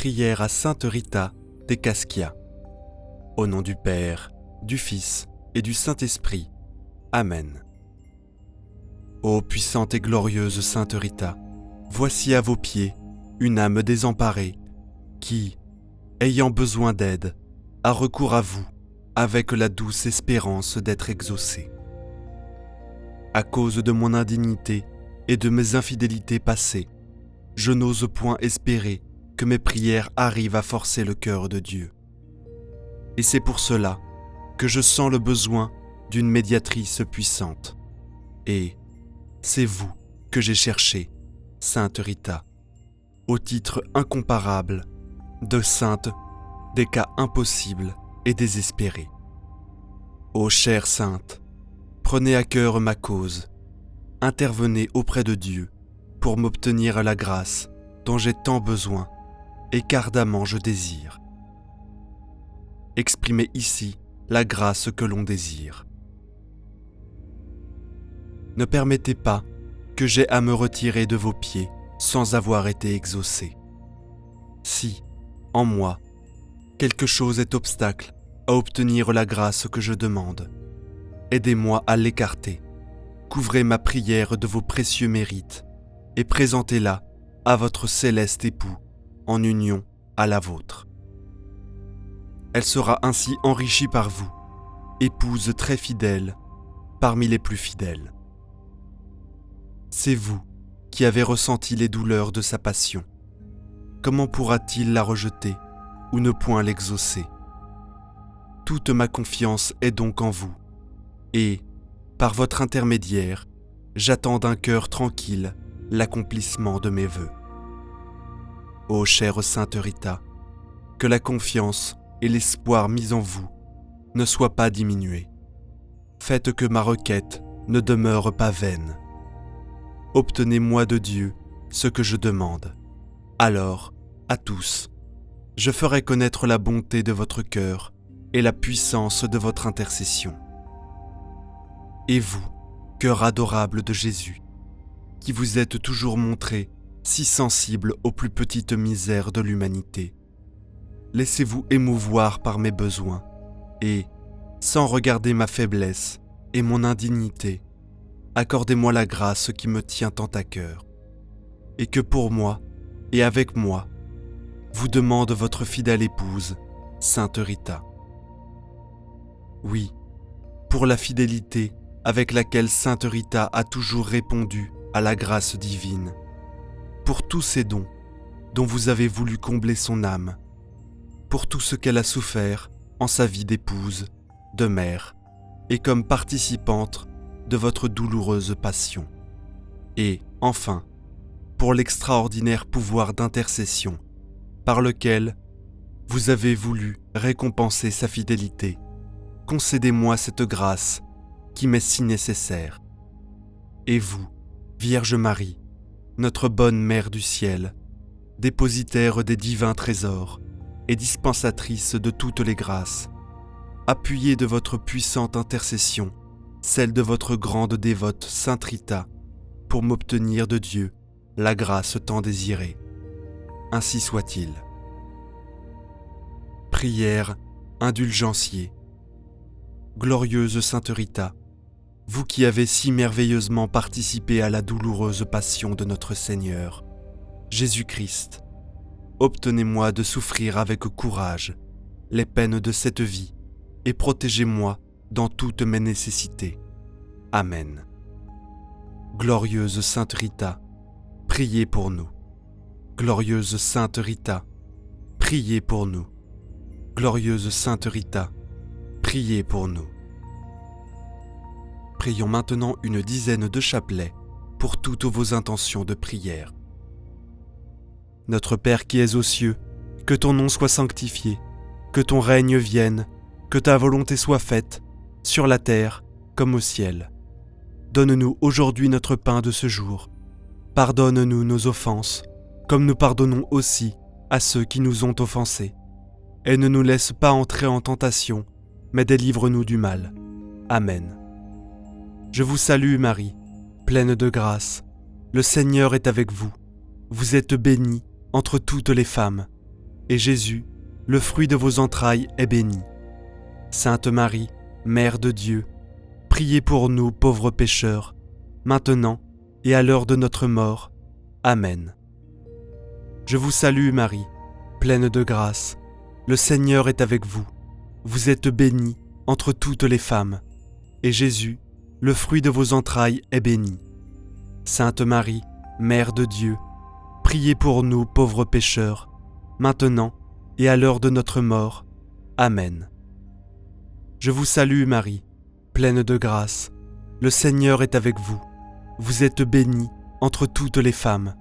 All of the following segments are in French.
Prière à Sainte Rita de Cascia. Au nom du Père, du Fils et du Saint-Esprit. Amen. Ô puissante et glorieuse Sainte Rita, voici à vos pieds une âme désemparée qui, ayant besoin d'aide, a recours à vous avec la douce espérance d'être exaucée. À cause de mon indignité et de mes infidélités passées, je n'ose point espérer que mes prières arrivent à forcer le cœur de Dieu. Et c'est pour cela que je sens le besoin d'une médiatrice puissante. Et c'est vous que j'ai cherché, Sainte Rita, au titre incomparable de sainte des cas impossibles et désespérés. Ô chère sainte, prenez à cœur ma cause, intervenez auprès de Dieu pour m'obtenir la grâce dont j'ai tant besoin et qu'ardemment je désire. Exprimez ici la grâce que l'on désire. Ne permettez pas que j'aie à me retirer de vos pieds sans avoir été exaucé. Si, en moi, quelque chose est obstacle à obtenir la grâce que je demande, aidez-moi à l'écarter. Couvrez ma prière de vos précieux mérites et présentez-la à votre céleste époux en union à la vôtre. Elle sera ainsi enrichie par vous, épouse très fidèle parmi les plus fidèles. C'est vous qui avez ressenti les douleurs de sa passion. Comment pourra-t-il la rejeter ou ne point l'exaucer? Toute ma confiance est donc en vous, et, par votre intermédiaire, j'attends d'un cœur tranquille l'accomplissement de mes vœux. Ô chère Sainte Rita, que la confiance et l'espoir mis en vous ne soient pas diminués. Faites que ma requête ne demeure pas vaine. Obtenez-moi de Dieu ce que je demande. Alors, à tous, je ferai connaître la bonté de votre cœur et la puissance de votre intercession. Et vous, cœur adorable de Jésus, qui vous êtes toujours montré si sensible aux plus petites misères de l'humanité, laissez-vous émouvoir par mes besoins et, sans regarder ma faiblesse et mon indignité, accordez-moi la grâce qui me tient tant à cœur, et que pour moi et avec moi, vous demande votre fidèle épouse, Sainte Rita. Oui, pour la fidélité avec laquelle Sainte Rita a toujours répondu à la grâce divine, pour tous ces dons dont vous avez voulu combler son âme, pour tout ce qu'elle a souffert en sa vie d'épouse, de mère, et comme participante de votre douloureuse passion. Et, enfin, pour l'extraordinaire pouvoir d'intercession par lequel vous avez voulu récompenser sa fidélité, concédez-moi cette grâce qui m'est si nécessaire. Et vous, Vierge Marie, notre bonne Mère du ciel, dépositaire des divins trésors et dispensatrice de toutes les grâces, appuyez de votre puissante intercession celle de votre grande dévote Sainte Rita pour m'obtenir de Dieu la grâce tant désirée. Ainsi soit-il. Prière indulgencier. Glorieuse Sainte Rita, vous qui avez si merveilleusement participé à la douloureuse passion de notre Seigneur, Jésus-Christ, obtenez-moi de souffrir avec courage les peines de cette vie et protégez-moi dans toutes mes nécessités. Amen. Glorieuse Sainte Rita, priez pour nous. Glorieuse Sainte Rita, priez pour nous. Glorieuse Sainte Rita, priez pour nous. Prions maintenant une dizaine de chapelets pour toutes vos intentions de prière. Notre Père qui es aux cieux, que ton nom soit sanctifié, que ton règne vienne, que ta volonté soit faite, sur la terre comme au ciel. Donne-nous aujourd'hui notre pain de ce jour. Pardonne-nous nos offenses, comme nous pardonnons aussi à ceux qui nous ont offensés. Et ne nous laisse pas entrer en tentation, mais délivre-nous du mal. Amen. Je vous salue Marie, pleine de grâce. Le Seigneur est avec vous. Vous êtes bénie entre toutes les femmes, et Jésus, le fruit de vos entrailles, est béni. Sainte Marie, Mère de Dieu, priez pour nous pauvres pécheurs, maintenant et à l'heure de notre mort. Amen. Je vous salue Marie, pleine de grâce. Le Seigneur est avec vous. Vous êtes bénie entre toutes les femmes, et Jésus, le fruit de vos entrailles, est béni. Sainte Marie, Mère de Dieu, priez pour nous pauvres pécheurs, maintenant et à l'heure de notre mort. Amen. Je vous salue Marie, pleine de grâce. Le Seigneur est avec vous. Vous êtes bénie entre toutes les femmes,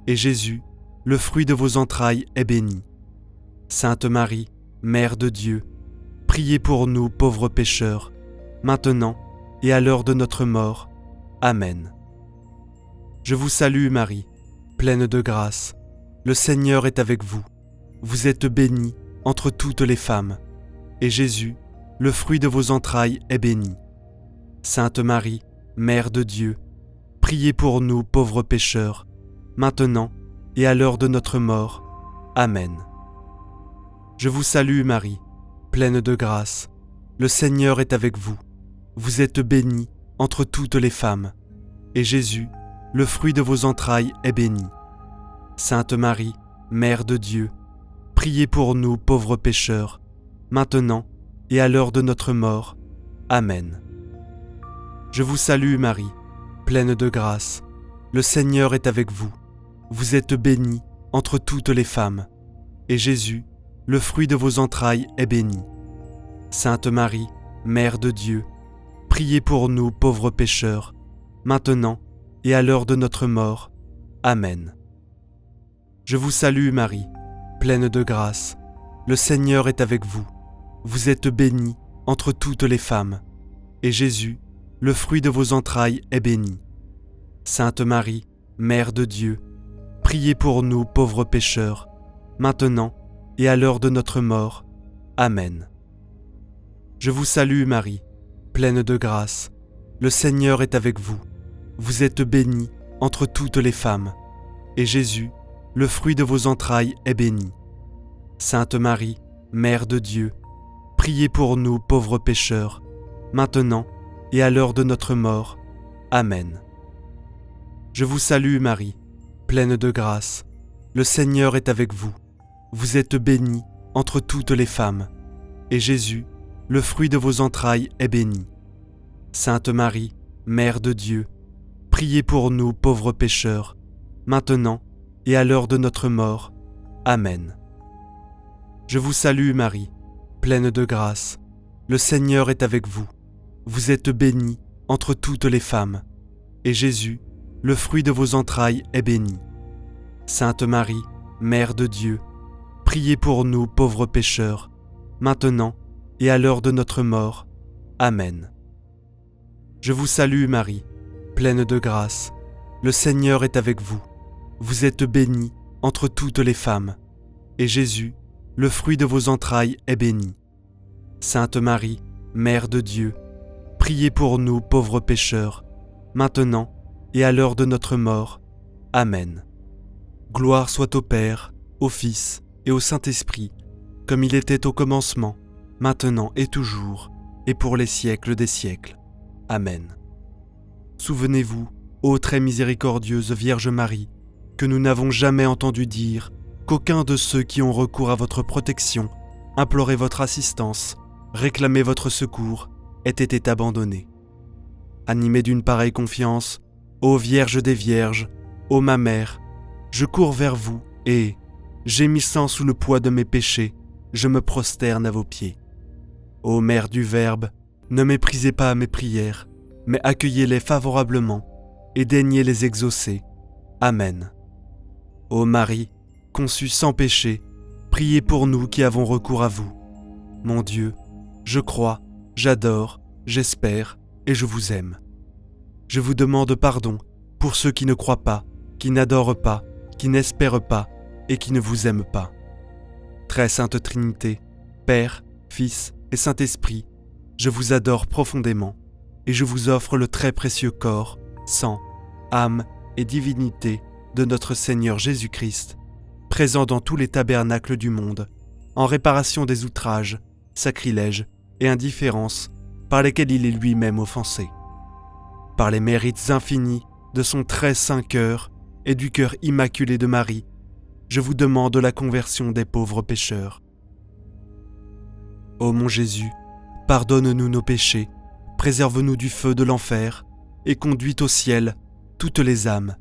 et Jésus, le fruit de vos entrailles, est béni. Sainte Marie, Mère de Dieu, priez pour nous pauvres pécheurs, maintenant et à l'heure de notre mort. Amen. Je vous salue Marie, pleine de grâce. Le Seigneur est avec vous. Vous êtes bénie entre toutes les femmes, et Jésus, le fruit de vos entrailles, est béni. Sainte Marie, Mère de Dieu, priez pour nous pauvres pécheurs, maintenant et à l'heure de notre mort. Amen. Je vous salue Marie, pleine de grâce. Le Seigneur est avec vous. Vous êtes bénie entre toutes les femmes, et Jésus, le fruit de vos entrailles, est béni. Sainte Marie, Mère de Dieu, priez pour nous pauvres pécheurs, maintenant et à l'heure de notre mort. Amen. Je vous salue Marie, pleine de grâce. Le Seigneur est avec vous. Vous êtes bénie entre toutes les femmes, et Jésus, le fruit de vos entrailles, est béni. Sainte Marie, Mère de Dieu, priez pour nous pauvres pécheurs, maintenant et à l'heure de notre mort. Amen. Je vous salue Marie, pleine de grâce. Le Seigneur est avec vous. Vous êtes bénie entre toutes les femmes, et Jésus, le fruit de vos entrailles, est béni. Sainte Marie, Mère de Dieu, priez pour nous pauvres pécheurs, maintenant et à l'heure de notre mort. Amen. Je vous salue Marie, pleine de grâce. Le Seigneur est avec vous. Vous êtes bénie entre toutes les femmes, et Jésus, le fruit de vos entrailles, est béni. Sainte Marie, Mère de Dieu, priez pour nous pauvres pécheurs, maintenant et à l'heure de notre mort. Amen. Je vous salue Marie, pleine de grâce. Le Seigneur est avec vous. Vous êtes bénie entre toutes les femmes, et Jésus, le fruit de vos entrailles, est béni. Sainte Marie, Mère de Dieu, priez pour nous pauvres pécheurs, maintenant et à l'heure de notre mort. Amen. Je vous salue Marie, pleine de grâce. Le Seigneur est avec vous. Vous êtes bénie entre toutes les femmes, et Jésus, le fruit de vos entrailles, est béni. Sainte Marie, Mère de Dieu, priez pour nous pauvres pécheurs, maintenant et à l'heure de notre mort. Amen. Je vous salue Marie, pleine de grâce. Le Seigneur est avec vous. Vous êtes bénie entre toutes les femmes, et Jésus, le fruit de vos entrailles, est béni. Sainte Marie, Mère de Dieu, priez pour nous pauvres pécheurs, maintenant et à l'heure de notre mort. Amen. Gloire soit au Père, au Fils et au Saint-Esprit, comme il était au commencement, maintenant et toujours, et pour les siècles des siècles. Amen. Souvenez-vous, ô très miséricordieuse Vierge Marie, que nous n'avons jamais entendu dire qu'aucun de ceux qui ont recours à votre protection, imploraient votre assistance, réclamaient votre secours, ait été abandonné. Animé d'une pareille confiance, ô Vierge des Vierges, ô ma mère, je cours vers vous et, gémissant sous le poids de mes péchés, je me prosterne à vos pieds. Ô Mère du Verbe, ne méprisez pas mes prières, mais accueillez-les favorablement et daignez les exaucer. Amen. Ô Marie, conçue sans péché, priez pour nous qui avons recours à vous. Mon Dieu, je crois, j'adore, j'espère et je vous aime. Je vous demande pardon pour ceux qui ne croient pas, qui n'adorent pas, qui n'espèrent pas et qui ne vous aiment pas. Très Sainte Trinité, Père, Fils et Saint-Esprit, je vous adore profondément et je vous offre le très précieux corps, sang, âme et divinité de notre Seigneur Jésus-Christ. présent dans tous les tabernacles du monde, en réparation des outrages, sacrilèges et indifférences par lesquels il est lui-même offensé. Par les mérites infinis de son très saint cœur et du cœur immaculé de Marie, je vous demande la conversion des pauvres pécheurs. Ô mon Jésus, pardonne-nous nos péchés, préserve-nous du feu de l'enfer et conduis au ciel toutes les âmes,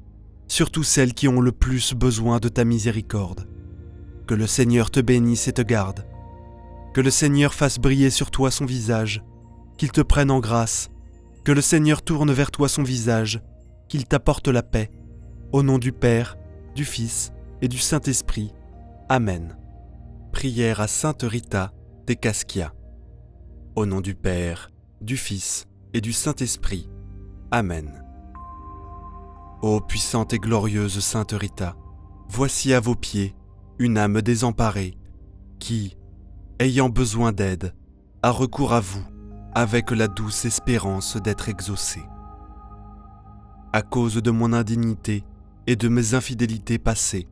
surtout celles qui ont le plus besoin de ta miséricorde. Que le Seigneur te bénisse et te garde. Que le Seigneur fasse briller sur toi son visage, qu'il te prenne en grâce. Que le Seigneur tourne vers toi son visage, qu'il t'apporte la paix. Au nom du Père, du Fils et du Saint-Esprit. Amen. Prière à Sainte Rita de Cascia. Au nom du Père, du Fils et du Saint-Esprit. Amen. Ô puissante et glorieuse Sainte Rita, voici à vos pieds une âme désemparée qui, ayant besoin d'aide, a recours à vous avec la douce espérance d'être exaucée. À cause de mon indignité et de mes infidélités passées,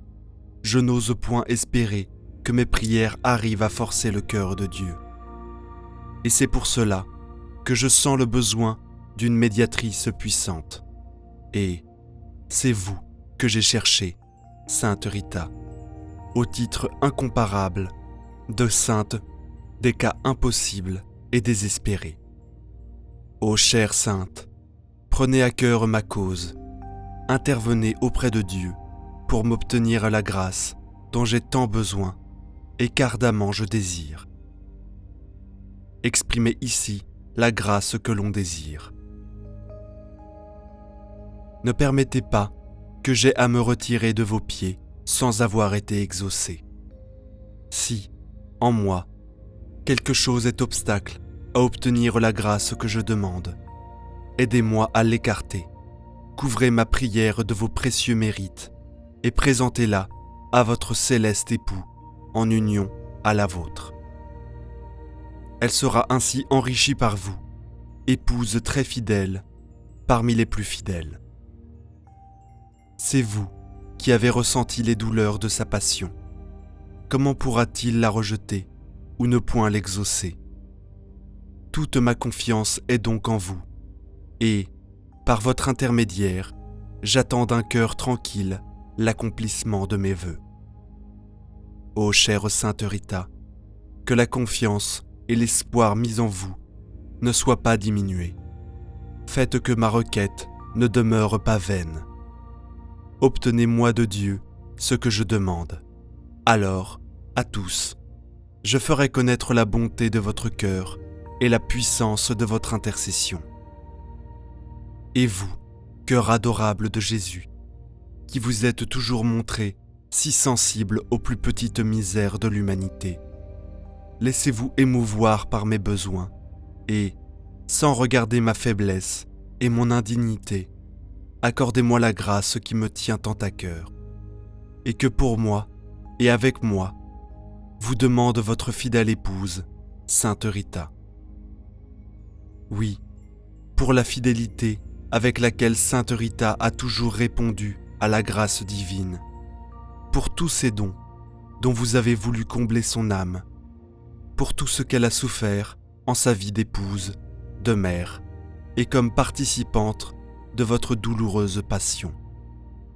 je n'ose point espérer que mes prières arrivent à forcer le cœur de Dieu. Et c'est pour cela que je sens le besoin d'une médiatrice puissante. Et c'est vous que j'ai cherché, Sainte Rita, au titre incomparable de sainte des cas impossibles et désespérés. Ô chère sainte, prenez à cœur ma cause, intervenez auprès de Dieu pour m'obtenir la grâce dont j'ai tant besoin et qu'ardemment je désire. Exprimez ici la grâce que l'on désire. Ne permettez pas que j'aie à me retirer de vos pieds sans avoir été exaucé. Si, en moi, quelque chose est obstacle à obtenir la grâce que je demande, aidez-moi à l'écarter. Couvrez ma prière de vos précieux mérites et présentez-la à votre céleste époux en union à la vôtre. Elle sera ainsi enrichie par vous, épouse très fidèle, parmi les plus fidèles. C'est vous qui avez ressenti les douleurs de sa passion. Comment pourra-t-il la rejeter ou ne point l'exaucer? Toute ma confiance est donc en vous, et, par votre intermédiaire, j'attends d'un cœur tranquille l'accomplissement de mes vœux. Ô chère Sainte Rita, que la confiance et l'espoir mis en vous ne soient pas diminués. Faites que ma requête ne demeure pas vaine. Obtenez-moi de Dieu ce que je demande. Alors, à tous, je ferai connaître la bonté de votre cœur et la puissance de votre intercession. Et vous, cœur adorable de Jésus, qui vous êtes toujours montré si sensible aux plus petites misères de l'humanité, laissez-vous émouvoir par mes besoins et, sans regarder ma faiblesse et mon indignité, accordez-moi la grâce qui me tient tant à cœur, et que pour moi et avec moi, vous demande votre fidèle épouse, Sainte Rita. Oui, pour la fidélité avec laquelle Sainte Rita a toujours répondu à la grâce divine, pour tous ces dons dont vous avez voulu combler son âme, pour tout ce qu'elle a souffert en sa vie d'épouse, de mère, et comme participante de votre douloureuse passion.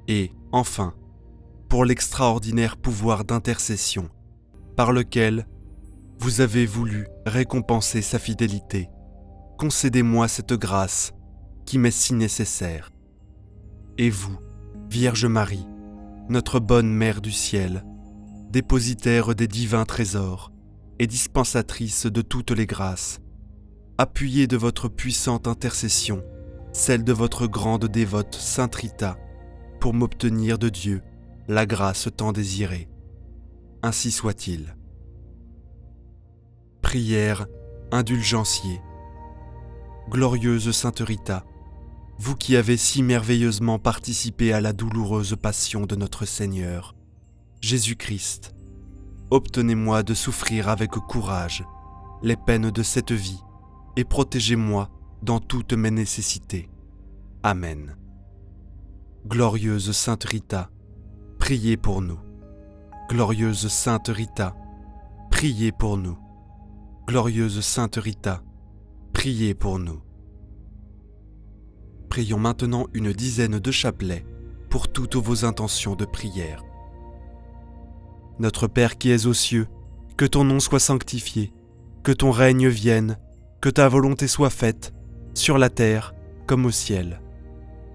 Et, enfin, pour l'extraordinaire pouvoir d'intercession par lequel vous avez voulu récompenser sa fidélité, concédez-moi cette grâce qui m'est si nécessaire. Et vous, Vierge Marie, notre bonne Mère du ciel, dépositaire des divins trésors et dispensatrice de toutes les grâces, appuyez de votre puissante intercession celle de votre grande dévote Sainte Rita, pour m'obtenir de Dieu la grâce tant désirée. Ainsi soit-il. Prière indulgencier. Glorieuse Sainte Rita, vous qui avez si merveilleusement participé à la douloureuse passion de notre Seigneur, Jésus-Christ, obtenez-moi de souffrir avec courage les peines de cette vie et protégez-moi dans toutes mes nécessités. Amen. Glorieuse Sainte Rita, priez pour nous. Glorieuse Sainte Rita, priez pour nous. Glorieuse Sainte Rita, priez pour nous. Prions maintenant une dizaine de chapelets pour toutes vos intentions de prière. Notre Père qui es aux cieux, que ton nom soit sanctifié, que ton règne vienne, que ta volonté soit faite, sur la terre comme au ciel.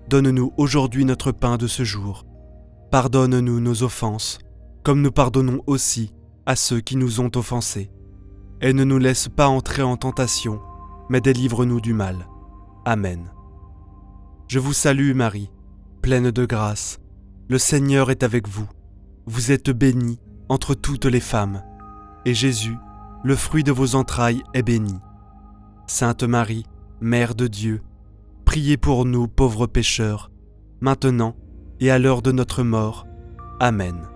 Donne-nous aujourd'hui notre pain de ce jour. Pardonne-nous nos offenses, comme nous pardonnons aussi à ceux qui nous ont offensés. Et ne nous laisse pas entrer en tentation, mais délivre-nous du mal. Amen. Je vous salue Marie, pleine de grâce. Le Seigneur est avec vous. Vous êtes bénie entre toutes les femmes, et Jésus, le fruit de vos entrailles, est béni. Sainte Marie, Mère de Dieu, priez pour nous pauvres pécheurs, maintenant et à l'heure de notre mort. Amen.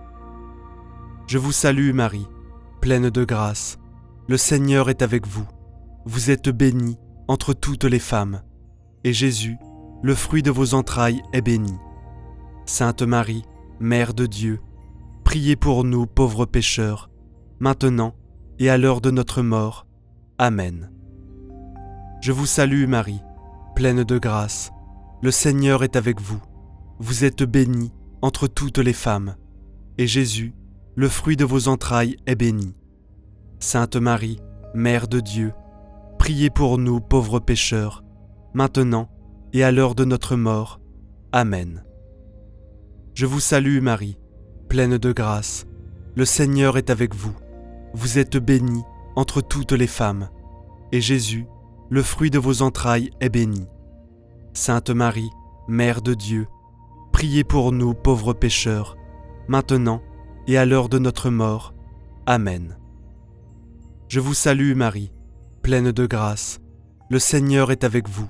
Je vous salue Marie, pleine de grâce. Le Seigneur est avec vous. Vous êtes bénie entre toutes les femmes, et Jésus, le fruit de vos entrailles, est béni. Sainte Marie, Mère de Dieu, priez pour nous pauvres pécheurs, maintenant et à l'heure de notre mort. Amen. Je vous salue Marie, pleine de grâce. Le Seigneur est avec vous. Vous êtes bénie entre toutes les femmes, et Jésus, le fruit de vos entrailles, est béni. Sainte Marie, Mère de Dieu, priez pour nous pauvres pécheurs, maintenant et à l'heure de notre mort. Amen. Je vous salue Marie, pleine de grâce. Le Seigneur est avec vous. Vous êtes bénie entre toutes les femmes, et Jésus, le fruit de vos entrailles, est béni. Sainte Marie, Mère de Dieu, priez pour nous pauvres pécheurs, maintenant et à l'heure de notre mort. Amen. Je vous salue Marie, pleine de grâce. Le Seigneur est avec vous.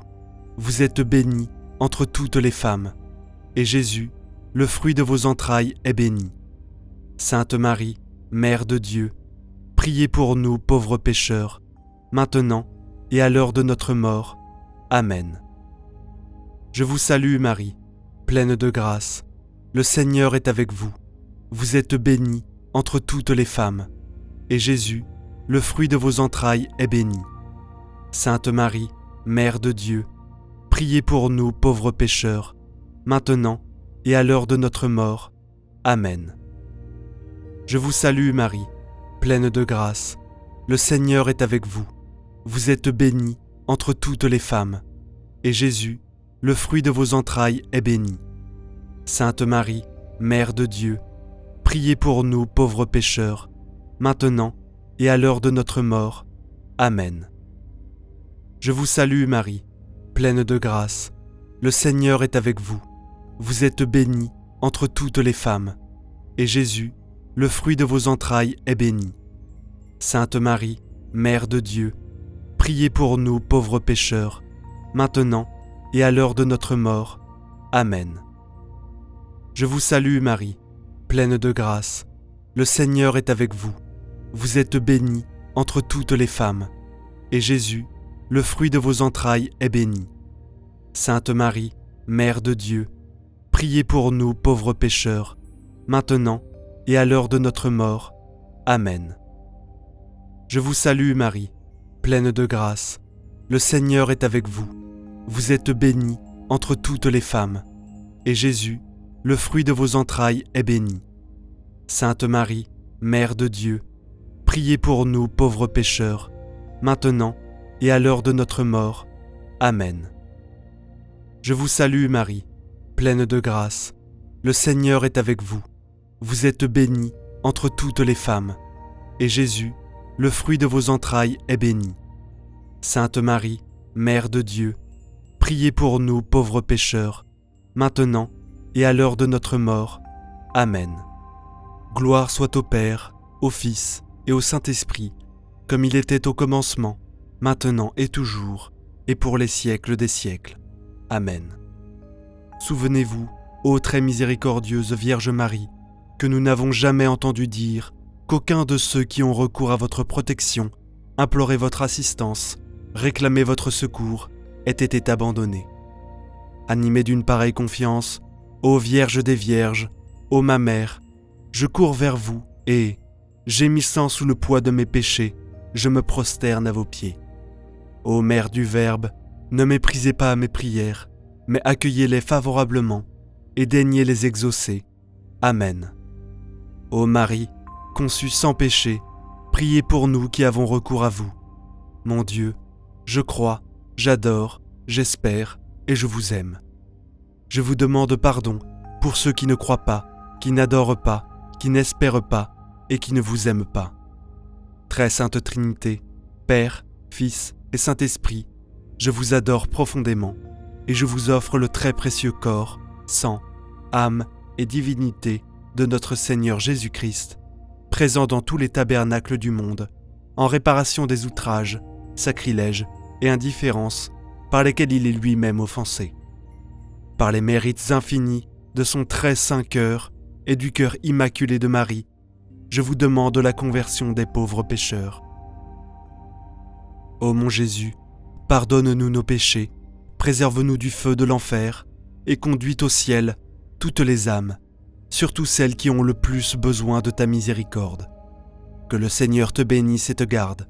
Vous êtes bénie entre toutes les femmes, et Jésus, le fruit de vos entrailles, est béni. Sainte Marie, Mère de Dieu, priez pour nous pauvres pécheurs, maintenant et à l'heure de notre mort. Amen. Je vous salue Marie, pleine de grâce. Le Seigneur est avec vous. Vous êtes bénie entre toutes les femmes, et Jésus, le fruit de vos entrailles, est béni. Sainte Marie, Mère de Dieu, priez pour nous pauvres pécheurs, maintenant et à l'heure de notre mort. Amen. Je vous salue Marie, pleine de grâce. Le Seigneur est avec vous. Vous êtes bénie entre toutes les femmes, et Jésus, le fruit de vos entrailles, est béni. Sainte Marie, Mère de Dieu, priez pour nous pauvres pécheurs, maintenant et à l'heure de notre mort. Amen. Je vous salue Marie, pleine de grâce. Le Seigneur est avec vous. Vous êtes bénie entre toutes les femmes, et Jésus, le fruit de vos entrailles, est béni. Sainte Marie, Mère de Dieu, priez pour nous pauvres pécheurs, maintenant et à l'heure de notre mort. Amen. Je vous salue Marie, pleine de grâce. Le Seigneur est avec vous. Vous êtes bénie entre toutes les femmes, et Jésus, le fruit de vos entrailles, est béni. Sainte Marie, Mère de Dieu, priez pour nous pauvres pécheurs, maintenant et à l'heure de notre mort. Amen. Je vous salue Marie, pleine de grâce. Le Seigneur est avec vous. Vous êtes bénie entre toutes les femmes, et Jésus, le fruit de vos entrailles, est béni. Sainte Marie, Mère de Dieu, priez pour nous pauvres pécheurs, maintenant et à l'heure de notre mort. Amen. Je vous salue Marie, pleine de grâce. Le Seigneur est avec vous. Vous êtes bénie entre toutes les femmes, et Jésus, le fruit de vos entrailles, est béni. Sainte Marie, Mère de Dieu, priez pour nous pauvres pécheurs, maintenant et à l'heure de notre mort. Amen. Gloire soit au Père, au Fils et au Saint-Esprit, comme il était au commencement, maintenant et toujours, et pour les siècles des siècles. Amen. Souvenez-vous, ô très miséricordieuse Vierge Marie, que nous n'avons jamais entendu dire qu'aucun de ceux qui ont recours à votre protection, imploré votre assistance, réclamé votre secours, ait été abandonné. Animé d'une pareille confiance, ô Vierge des Vierges, ô ma Mère, je cours vers vous Et, gémissant sous le poids de mes péchés, je me prosterne à vos pieds. Ô Mère du Verbe, ne méprisez pas mes prières, mais accueillez-les favorablement et daignez les exaucer. Amen. Ô Marie, conçue sans péché, priez pour nous qui avons recours à vous. Mon Dieu, je crois, j'adore, j'espère et je vous aime. Je vous demande pardon pour ceux qui ne croient pas, qui n'adorent pas, qui n'espèrent pas et qui ne vous aiment pas. Très Sainte Trinité, Père, Fils et Saint-Esprit, je vous adore profondément et je vous offre le très précieux corps, sang, âme et divinité de notre Seigneur Jésus-Christ, présent dans tous les tabernacles du monde, en réparation des outrages, sacrilèges et indifférences par lesquels il est lui-même offensé. Par les mérites infinis de son très saint cœur et du cœur immaculé de Marie, je vous demande la conversion des pauvres pécheurs. Ô mon Jésus, pardonne-nous nos péchés, préserve-nous du feu de l'enfer et conduis au ciel toutes les âmes, surtout celles qui ont le plus besoin de ta miséricorde. Que le Seigneur te bénisse et te garde.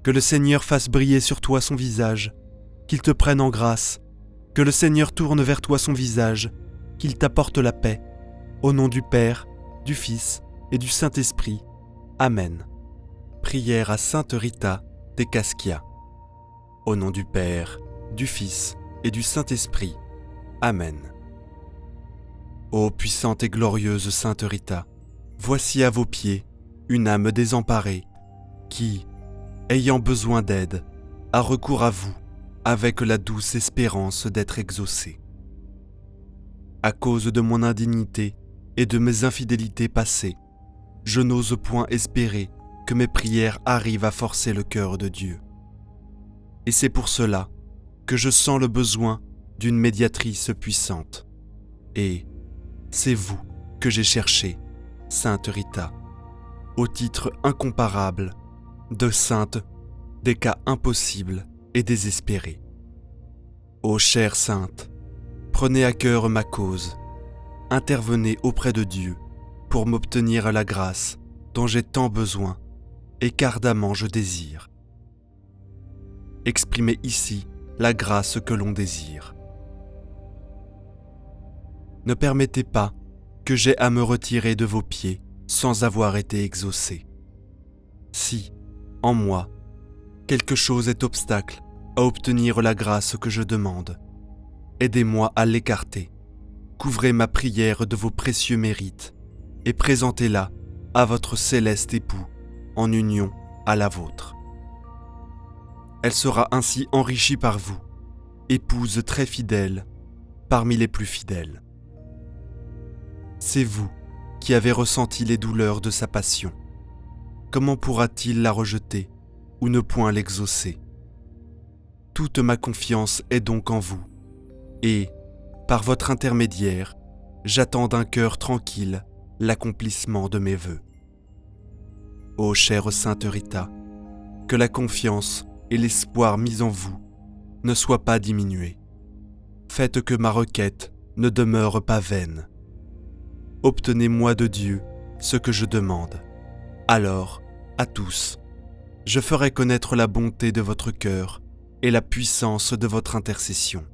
Que le Seigneur fasse briller sur toi son visage, qu'il te prenne en grâce. Que le Seigneur tourne vers toi son visage, qu'il t'apporte la paix. Au nom du Père, du Fils et du Saint-Esprit. Amen. Prière à Sainte Rita de Cascia. Au nom du Père, du Fils et du Saint-Esprit. Amen. Ô puissante et glorieuse Sainte Rita, voici à vos pieds une âme désemparée qui, ayant besoin d'aide, a recours à vous avec la douce espérance d'être exaucée. À cause de mon indignité et de mes infidélités passées, je n'ose point espérer que mes prières arrivent à forcer le cœur de Dieu. Et c'est pour cela que je sens le besoin d'une médiatrice puissante. Et c'est vous que j'ai cherché, Sainte Rita, au titre incomparable de sainte des cas impossibles et désespérés. Ô chère Sainte, prenez à cœur ma cause, intervenez auprès de Dieu pour m'obtenir la grâce dont j'ai tant besoin et qu'ardemment je désire. Exprimez ici la grâce que l'on désire. Ne permettez pas que j'aie à me retirer de vos pieds sans avoir été exaucé. Si, en moi, quelque chose est obstacle à obtenir la grâce que je demande, aidez-moi à l'écarter. Couvrez ma prière de vos précieux mérites et présentez-la à votre céleste époux en union à la vôtre. Elle sera ainsi enrichie par vous, épouse très fidèle, parmi les plus fidèles. C'est vous qui avez ressenti les douleurs de sa passion. Comment pourra-t-il la rejeter ou ne point l'exaucer? Toute ma confiance est donc en vous, et, par votre intermédiaire, j'attends d'un cœur tranquille l'accomplissement de mes vœux. Ô chère Sainte Rita, que la confiance et l'espoir mis en vous ne soient pas diminués. Faites que ma requête ne demeure pas vaine. Obtenez-moi de Dieu ce que je demande. Alors, à tous, je ferai connaître la bonté de votre cœur et la puissance de votre intercession.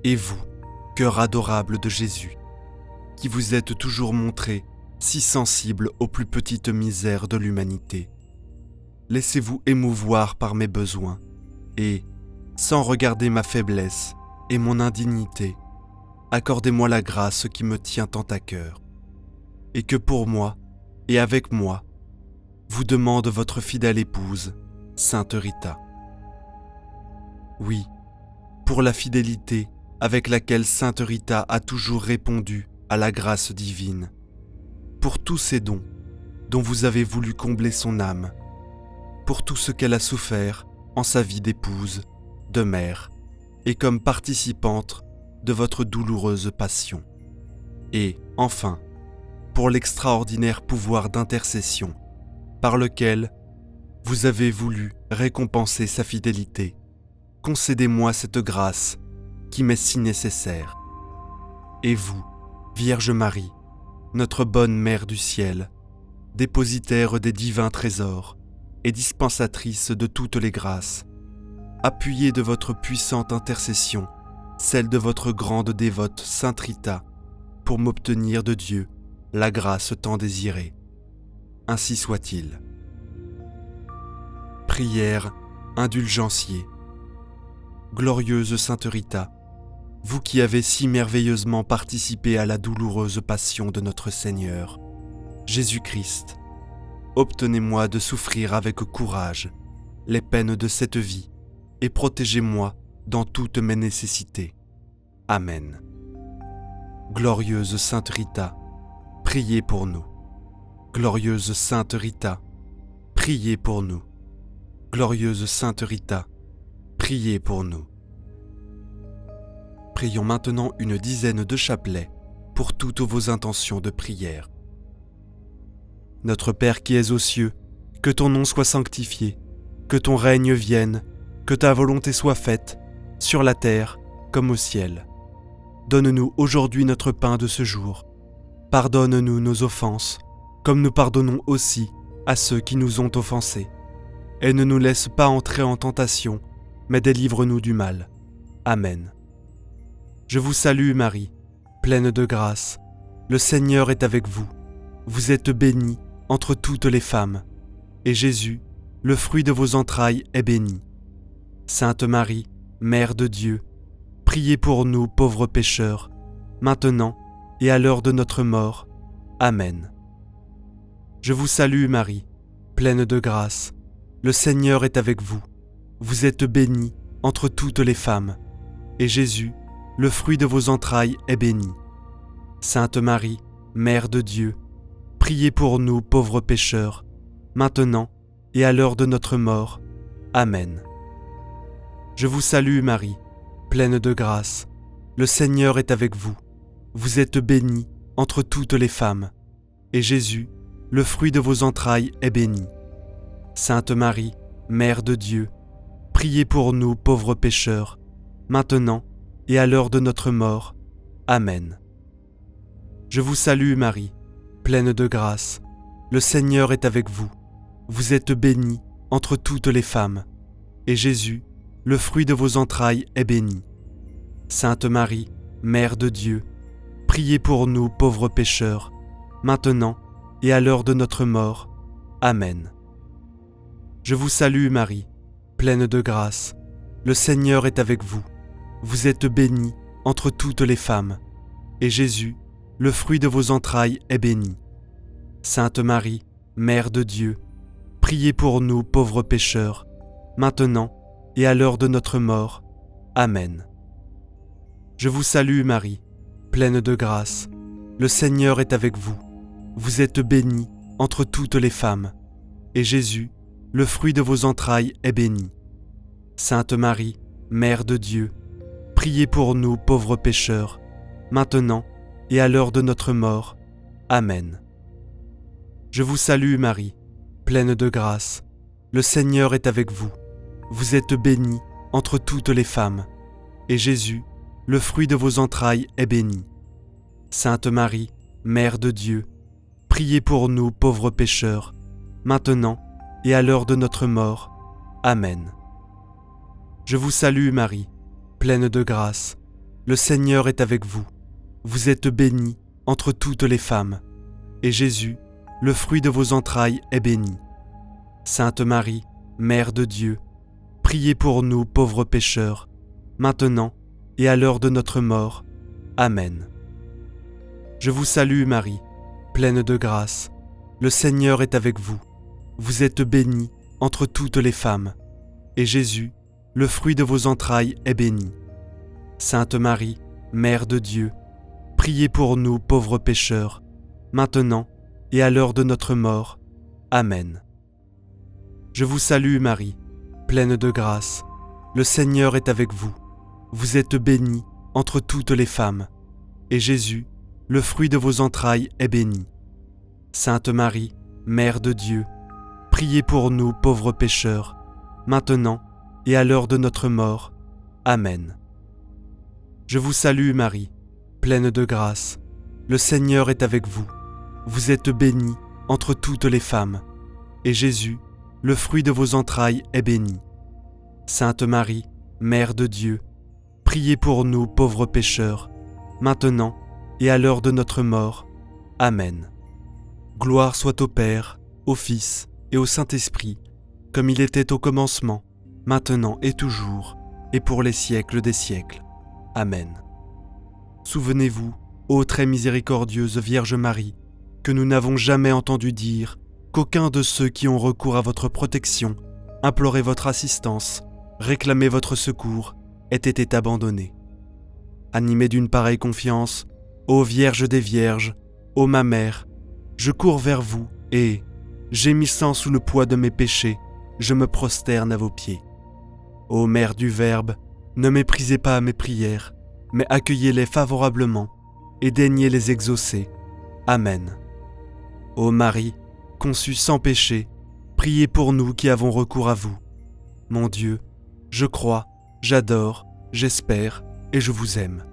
Et vous, cœur adorable de Jésus, qui vous êtes toujours montré si sensible aux plus petites misères de l'humanité, laissez-vous émouvoir par mes besoins et, sans regarder ma faiblesse et mon indignité, accordez-moi la grâce qui me tient tant à cœur, et que pour moi et avec moi, vous demande votre fidèle épouse, Sainte Rita. Oui, pour la fidélité avec laquelle Sainte Rita a toujours répondu à la grâce divine, pour tous ces dons dont vous avez voulu combler son âme, pour tout ce qu'elle a souffert en sa vie d'épouse, de mère, et comme participante de votre douloureuse passion. Et, enfin, pour l'extraordinaire pouvoir d'intercession par lequel vous avez voulu récompenser sa fidélité, concédez-moi cette grâce qui m'est si nécessaire. Et vous, Vierge Marie, notre bonne Mère du ciel, dépositaire des divins trésors et dispensatrice de toutes les grâces, appuyée de votre puissante intercession, celle de votre grande dévote Sainte Rita, pour m'obtenir de Dieu la grâce tant désirée. Ainsi soit-il. Prière indulgencier. Glorieuse Sainte Rita, vous qui avez si merveilleusement participé à la douloureuse passion de notre Seigneur, Jésus-Christ, obtenez-moi de souffrir avec courage les peines de cette vie et protégez-moi dans toutes mes nécessités. Amen. Glorieuse Sainte Rita, priez pour nous. Glorieuse Sainte Rita, priez pour nous. Glorieuse Sainte Rita, priez pour nous. Prions maintenant une dizaine de chapelets pour toutes vos intentions de prière. Notre Père qui es aux cieux, que ton nom soit sanctifié, que ton règne vienne, que ta volonté soit faite, sur la terre comme au ciel. Donne-nous aujourd'hui notre pain de ce jour. Pardonne-nous nos offenses, comme nous pardonnons aussi à ceux qui nous ont offensés. Et ne nous laisse pas entrer en tentation, mais délivre-nous du mal. Amen. Je vous salue Marie, pleine de grâce. Le Seigneur est avec vous. Vous êtes bénie entre toutes les femmes, et Jésus, le fruit de vos entrailles, est béni. Sainte Marie, Mère de Dieu, priez pour nous pauvres pécheurs, maintenant et à l'heure de notre mort. Amen. Je vous salue Marie, pleine de grâce. Le Seigneur est avec vous. Vous êtes bénie entre toutes les femmes, et Jésus, le fruit de vos entrailles, est béni. Sainte Marie, Mère de Dieu, priez pour nous pauvres pécheurs, maintenant et à l'heure de notre mort. Amen. Je vous salue Marie, pleine de grâce. Le Seigneur est avec vous. Vous êtes bénie entre toutes les femmes, et Jésus, le fruit de vos entrailles, est béni. Sainte Marie, Mère de Dieu, priez pour nous pauvres pécheurs, maintenant et à l'heure de notre mort. Amen. Je vous salue Marie, pleine de grâce. Le Seigneur est avec vous. Vous êtes bénie entre toutes les femmes, et Jésus, le fruit de vos entrailles, est béni. Sainte Marie, Mère de Dieu, priez pour nous pauvres pécheurs, maintenant et à l'heure de notre mort. Amen. Je vous salue Marie, pleine de grâce. Le Seigneur est avec vous. Vous êtes bénie entre toutes les femmes, et Jésus, le fruit de vos entrailles, est béni. Sainte Marie, Mère de Dieu, priez pour nous pauvres pécheurs, maintenant et à l'heure de notre mort. Amen. Je vous salue Marie, pleine de grâce. Le Seigneur est avec vous. Vous êtes bénie entre toutes les femmes, et Jésus, le fruit de vos entrailles, est béni. Sainte Marie, Mère de Dieu, priez pour nous pauvres pécheurs, maintenant et à l'heure de notre mort. Amen. Je vous salue Marie, pleine de grâce. Le Seigneur est avec vous. Vous êtes bénie entre toutes les femmes, et Jésus, le fruit de vos entrailles, est béni. Sainte Marie, Mère de Dieu, priez pour nous pauvres pécheurs, maintenant et à l'heure de notre mort. Amen. Je vous salue Marie, pleine de grâce. Le Seigneur est avec vous. Vous êtes bénie entre toutes les femmes, et Jésus, le fruit de vos entrailles, est béni. Sainte Marie, Mère de Dieu, priez pour nous pauvres pécheurs, maintenant et à l'heure de notre mort. Amen. Je vous salue Marie, pleine de grâce. Le Seigneur est avec vous. Vous êtes bénie entre toutes les femmes, et Jésus, le fruit de vos entrailles, est béni. Sainte Marie, Mère de Dieu, priez pour nous pauvres pécheurs, maintenant et à l'heure de notre mort. Amen. Je vous salue Marie, pleine de grâce. Le Seigneur est avec vous. Vous êtes bénie entre toutes les femmes, et Jésus, le fruit de vos entrailles, est béni. Sainte Marie, Mère de Dieu, priez pour nous pauvres pécheurs, maintenant et à l'heure de notre mort. Amen. Je vous salue Marie, pleine de grâce. Le Seigneur est avec vous. vous êtes bénie entre toutes les femmes, et Jésus, le fruit de vos entrailles, est béni. Sainte Marie, Mère de Dieu, priez pour nous pauvres pécheurs, maintenant et à l'heure de notre mort. Amen. Gloire soit au Père, au Fils et au Saint-Esprit, comme il était au commencement, maintenant et toujours, et pour les siècles des siècles. Amen. Souvenez-vous, ô très miséricordieuse Vierge Marie, que nous n'avons jamais entendu dire qu'aucun de ceux qui ont recours à votre protection, imploré votre assistance, réclamé votre secours, ait été abandonné. Animé d'une pareille confiance, ô Vierge des Vierges, ô ma Mère, je cours vers vous et, gémissant sous le poids de mes péchés, je me prosterne à vos pieds. Ô Mère du Verbe, ne méprisez pas mes prières, mais accueillez-les favorablement et daignez les exaucer. Amen. Ô Marie, conçue sans péché, priez pour nous qui avons recours à vous. Mon Dieu, je crois, j'adore, j'espère et je vous aime.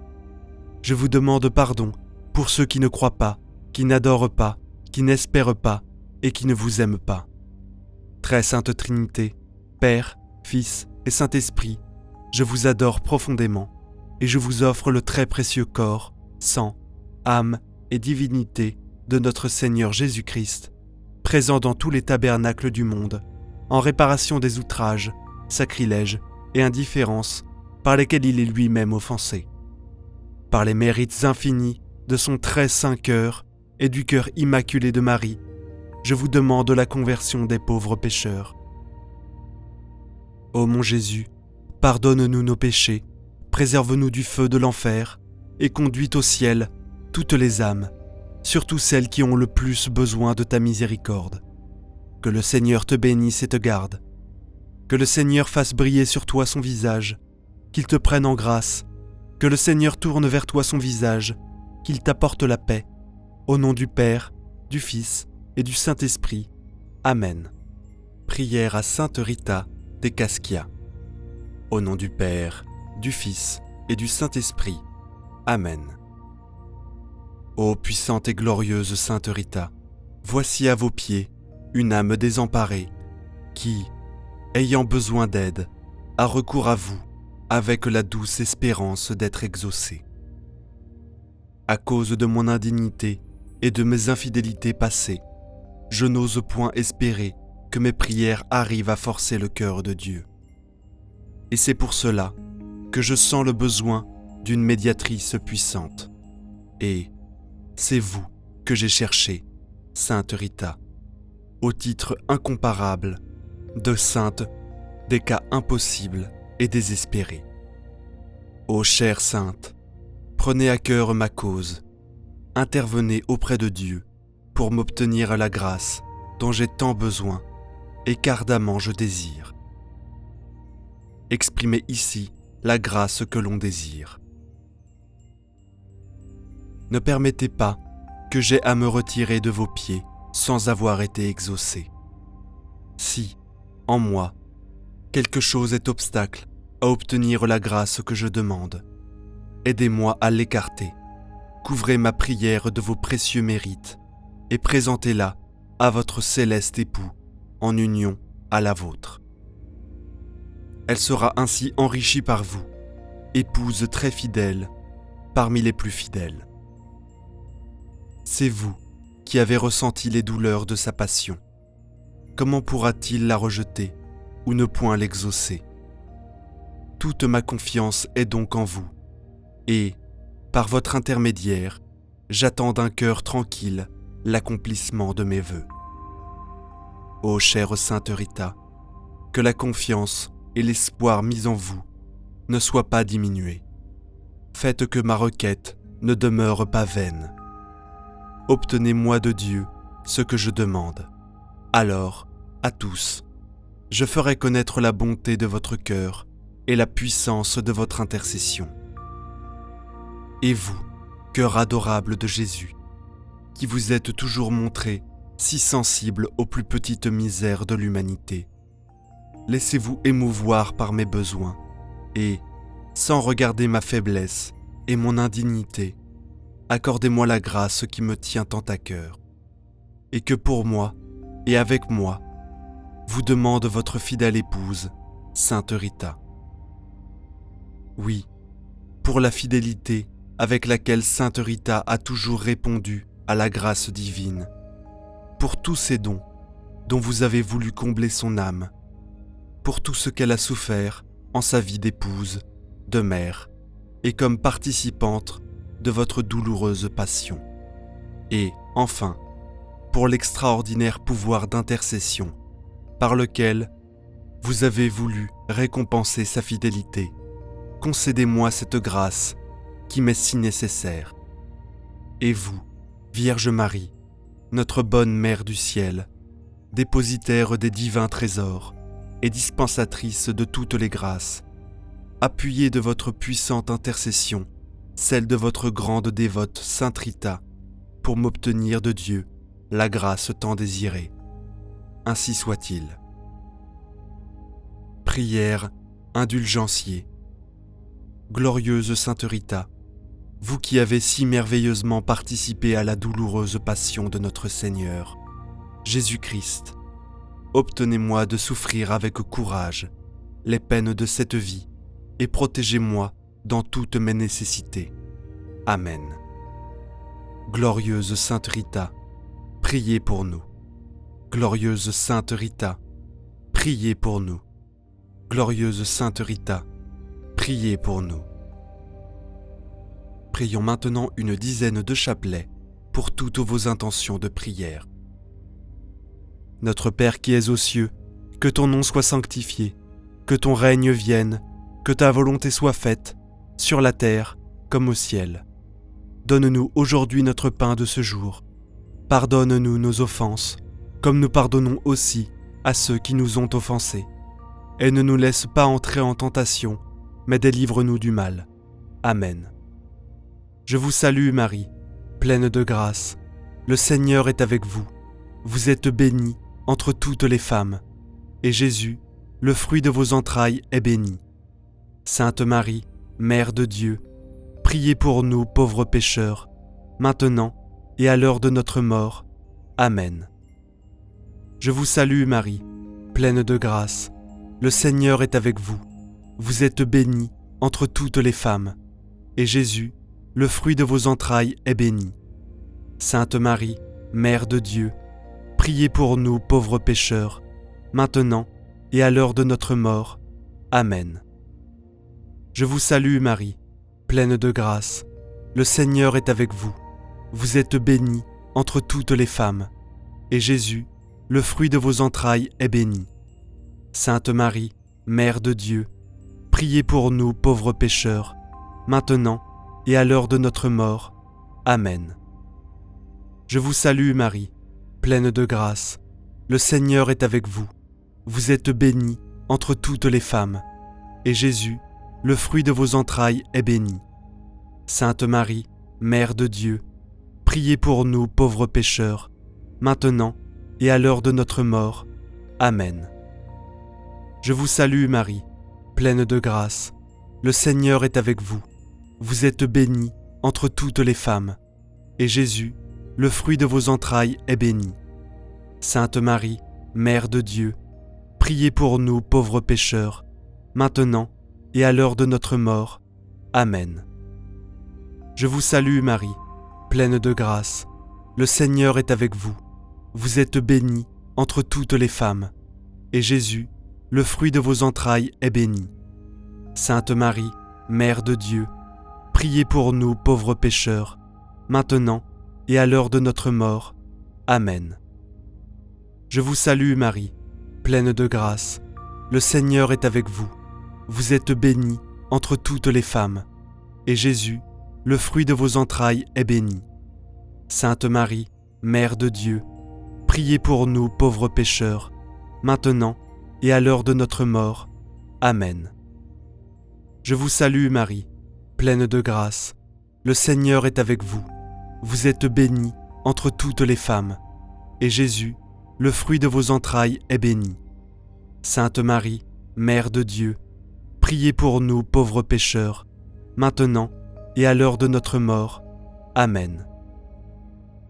Je vous demande pardon pour ceux qui ne croient pas, qui n'adorent pas, qui n'espèrent pas et qui ne vous aiment pas. Très sainte Trinité, Père, Fils et Saint-Esprit, je vous adore profondément et je vous offre le très précieux corps, sang, âme et divinité de notre Seigneur Jésus-Christ, présent dans tous les tabernacles du monde, en réparation des outrages, sacrilèges et indifférences par lesquels il est lui-même offensé. Par les mérites infinis de son très saint cœur et du cœur immaculé de Marie, je vous demande la conversion des pauvres pécheurs. Ô mon Jésus, pardonne-nous nos péchés, préserve-nous du feu de l'enfer et conduis au ciel toutes les âmes, surtout celles qui ont le plus besoin de ta miséricorde. Que le Seigneur te bénisse et te garde. Que le Seigneur fasse briller sur toi son visage, qu'il te prenne en grâce. Que le Seigneur tourne vers toi son visage, qu'il t'apporte la paix. Au nom du Père, du Fils et du Saint-Esprit. Amen. Prière à Sainte Rita de Cascia. Au nom du Père, du Fils et du Saint-Esprit. Amen. Ô puissante et glorieuse Sainte Rita, voici à vos pieds une âme désemparée qui, ayant besoin d'aide, a recours à vous avec la douce espérance d'être exaucée. À cause de mon indignité et de mes infidélités passées, je n'ose point espérer que mes prières arrivent à forcer le cœur de Dieu. Et c'est pour cela que je sens le besoin d'une médiatrice puissante. Et c'est vous que j'ai cherché, Sainte Rita, au titre incomparable de sainte des cas impossibles et désespérés. Ô chère sainte, prenez à cœur ma cause, intervenez auprès de Dieu pour m'obtenir la grâce dont j'ai tant besoin et qu'ardemment je désire. Exprimez ici la grâce que l'on désire. Ne permettez pas que j'aie à me retirer de vos pieds sans avoir été exaucé. Si, en moi, quelque chose est obstacle à obtenir la grâce que je demande, aidez-moi à l'écarter. Couvrez ma prière de vos précieux mérites et présentez-la à votre céleste époux en union à la vôtre. Elle sera ainsi enrichie par vous, épouse très fidèle parmi les plus fidèles. C'est vous qui avez ressenti les douleurs de sa passion. Comment pourra-t-il la rejeter ou ne point l'exaucer? Toute ma confiance est donc en vous, et, par votre intermédiaire, j'attends d'un cœur tranquille l'accomplissement de mes vœux. Ô chère Sainte Rita, que la confiance et l'espoir mis en vous ne soient pas diminués. Faites que ma requête ne demeure pas vaine. Obtenez-moi de Dieu ce que je demande. Alors, à tous, je ferai connaître la bonté de votre cœur et la puissance de votre intercession. Et vous, cœur adorable de Jésus, qui vous êtes toujours montré si sensible aux plus petites misères de l'humanité, laissez-vous émouvoir par mes besoins et, sans regarder ma faiblesse et mon indignité, accordez-moi la grâce qui me tient tant à cœur. et que pour moi et avec moi, vous demande votre fidèle épouse, Sainte Rita. Oui, pour la fidélité avec laquelle Sainte Rita a toujours répondu à la grâce divine, pour tous ces dons dont vous avez voulu combler son âme, pour tout ce qu'elle a souffert en sa vie d'épouse, de mère, et comme participante de votre douloureuse passion. Et, enfin, pour l'extraordinaire pouvoir d'intercession par lequel vous avez voulu récompenser sa fidélité, concédez-moi cette grâce qui m'est si nécessaire. Et vous, Vierge Marie, notre bonne Mère du ciel, dépositaire des divins trésors et dispensatrice de toutes les grâces, appuyez de votre puissante intercession celle de votre grande dévote Sainte Rita, pour m'obtenir de Dieu la grâce tant désirée. Ainsi soit-il. Prière indulgencier. Glorieuse Sainte Rita, vous qui avez si merveilleusement participé à la douloureuse passion de notre Seigneur, Jésus-Christ, obtenez-moi de souffrir avec courage les peines de cette vie et protégez-moi dans toutes mes nécessités. Amen. Glorieuse Sainte Rita, priez pour nous. Glorieuse Sainte Rita, priez pour nous. Glorieuse Sainte Rita, priez pour nous. Prions maintenant une dizaine de chapelets pour toutes vos intentions de prière. Notre Père qui es aux cieux, que ton nom soit sanctifié, que ton règne vienne, que ta volonté soit faite, sur la terre comme au ciel. Donne-nous aujourd'hui notre pain de ce jour. Pardonne-nous nos offenses, comme nous pardonnons aussi à ceux qui nous ont offensés. Et ne nous laisse pas entrer en tentation, mais délivre-nous du mal. Amen. Je vous salue Marie, pleine de grâce. Le Seigneur est avec vous. Vous êtes bénie entre toutes les femmes, et Jésus, le fruit de vos entrailles, est béni. Sainte Marie, Mère de Dieu, priez pour nous pauvres pécheurs, maintenant et à l'heure de notre mort. Amen. Je vous salue Marie, pleine de grâce. Le Seigneur est avec vous. Vous êtes bénie entre toutes les femmes, et Jésus, le fruit de vos entrailles, est béni. Sainte Marie, Mère de Dieu, priez pour nous pauvres pécheurs, maintenant et à l'heure de notre mort. Amen. Je vous salue Marie, pleine de grâce. Le Seigneur est avec vous. Vous êtes bénie entre toutes les femmes, et Jésus, le fruit de vos entrailles, est béni. Sainte Marie, Mère de Dieu, priez pour nous pauvres pécheurs, maintenant et à l'heure de notre mort. Amen. Je vous salue Marie, pleine de grâce. Le Seigneur est avec vous. Vous êtes bénie entre toutes les femmes, et Jésus, le fruit de vos entrailles, est béni. Sainte Marie, Mère de Dieu, priez pour nous pauvres pécheurs, maintenant et à l'heure de notre mort. Amen. Je vous salue Marie, pleine de grâce. Le Seigneur est avec vous. Vous êtes bénie entre toutes les femmes, et Jésus, le fruit de vos entrailles, est béni. Sainte Marie, Mère de Dieu, priez pour nous pauvres pécheurs, maintenant et à l'heure de notre mort. Amen. Je vous salue Marie, pleine de grâce. Le Seigneur est avec vous. Vous êtes bénie entre toutes les femmes, et Jésus, le fruit de vos entrailles, est béni. Sainte Marie, Mère de Dieu, priez pour nous pauvres pécheurs, maintenant et à l'heure de notre mort. Amen. Je vous salue Marie, pleine de grâce. Le Seigneur est avec vous. Vous êtes bénie entre toutes les femmes, et Jésus, le fruit de vos entrailles, est béni. Sainte Marie, Mère de Dieu, priez pour nous pauvres pécheurs, maintenant et à l'heure de notre mort. Amen. Je vous salue Marie, pleine de grâce. Le Seigneur est avec vous. Vous êtes bénie entre toutes les femmes, et Jésus, le fruit de vos entrailles, est béni. Sainte Marie, Mère de Dieu, priez pour nous pauvres pécheurs, maintenant et à l'heure de notre mort. Amen.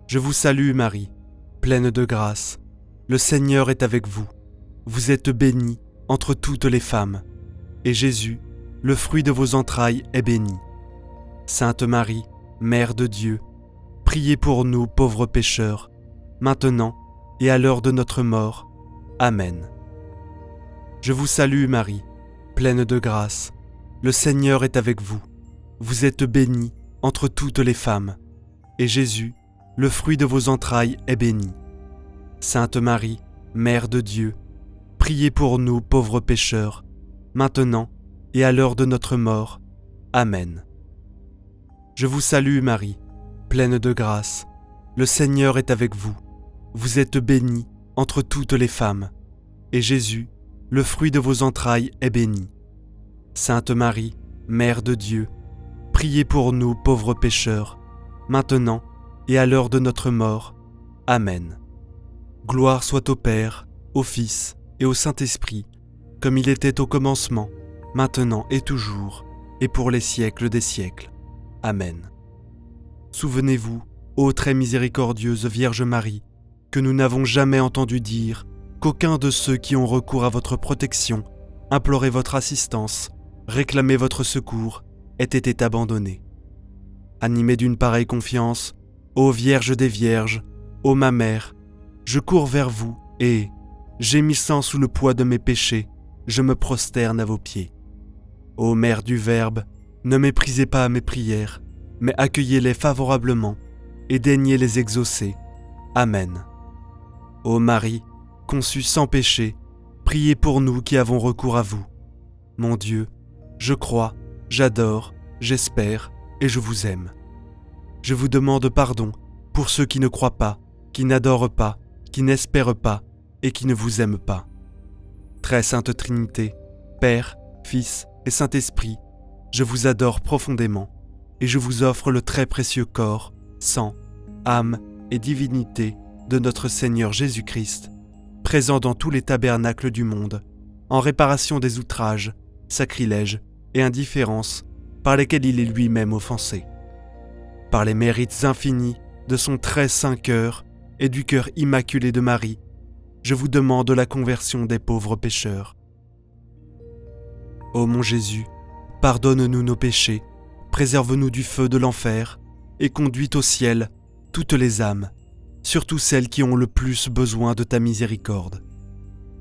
Je vous salue Marie, pleine de grâce, le Seigneur est avec vous. Vous êtes bénie entre toutes les femmes, et Jésus, le fruit de vos entrailles, est béni. Sainte Marie, Mère de Dieu, priez pour nous pauvres pécheurs, maintenant et à l'heure de notre mort. Amen. Je vous salue Marie, pleine de grâce, le Seigneur est avec vous. Vous êtes bénie entre toutes les femmes, et Jésus, le fruit de vos entrailles, est béni. Sainte Marie, Mère de Dieu, priez pour nous pauvres pécheurs, maintenant et à l'heure de notre mort. Amen. Je vous salue Marie, pleine de grâce, le Seigneur est avec vous. Vous êtes bénie entre toutes les femmes, et Jésus, le fruit de vos entrailles, est béni. Sainte Marie, Mère de Dieu, priez pour nous pauvres pécheurs, maintenant et à l'heure de notre mort. Amen. Gloire soit au Père, au Fils et au Saint-Esprit, comme il était au commencement, maintenant et toujours, et pour les siècles des siècles. Amen. Souvenez-vous, ô très miséricordieuse Vierge Marie, que nous n'avons jamais entendu dire qu'aucun de ceux qui ont recours à votre protection, imploré votre assistance, réclamé votre secours, ait été abandonné. Animé d'une pareille confiance, ô Vierge des Vierges, ô ma Mère, je cours vers vous et, gémissant sous le poids de mes péchés, je me prosterne à vos pieds. Ô Mère du Verbe, ne méprisez pas mes prières, mais accueillez-les favorablement et daignez les exaucer. Amen. Ô Marie, conçue sans péché, priez pour nous qui avons recours à vous. Mon Dieu, je crois, j'adore, j'espère et je vous aime. Je vous demande pardon pour ceux qui ne croient pas, qui n'adorent pas, qui n'espèrent pas et qui ne vous aiment pas. Très sainte Trinité, Père, Fils et Saint-Esprit, je vous adore profondément et je vous offre le très précieux corps, sang, âme et divinité de notre Seigneur Jésus-Christ, présent dans tous les tabernacles du monde, en réparation des outrages, sacrilèges et indifférences par lesquels il est lui-même offensé. Par les mérites infinis de son très saint cœur et du cœur immaculé de Marie, je vous demande la conversion des pauvres pécheurs. Ô mon Jésus, pardonne-nous nos péchés, préserve-nous du feu de l'enfer et conduis au ciel toutes les âmes, surtout celles qui ont le plus besoin de ta miséricorde.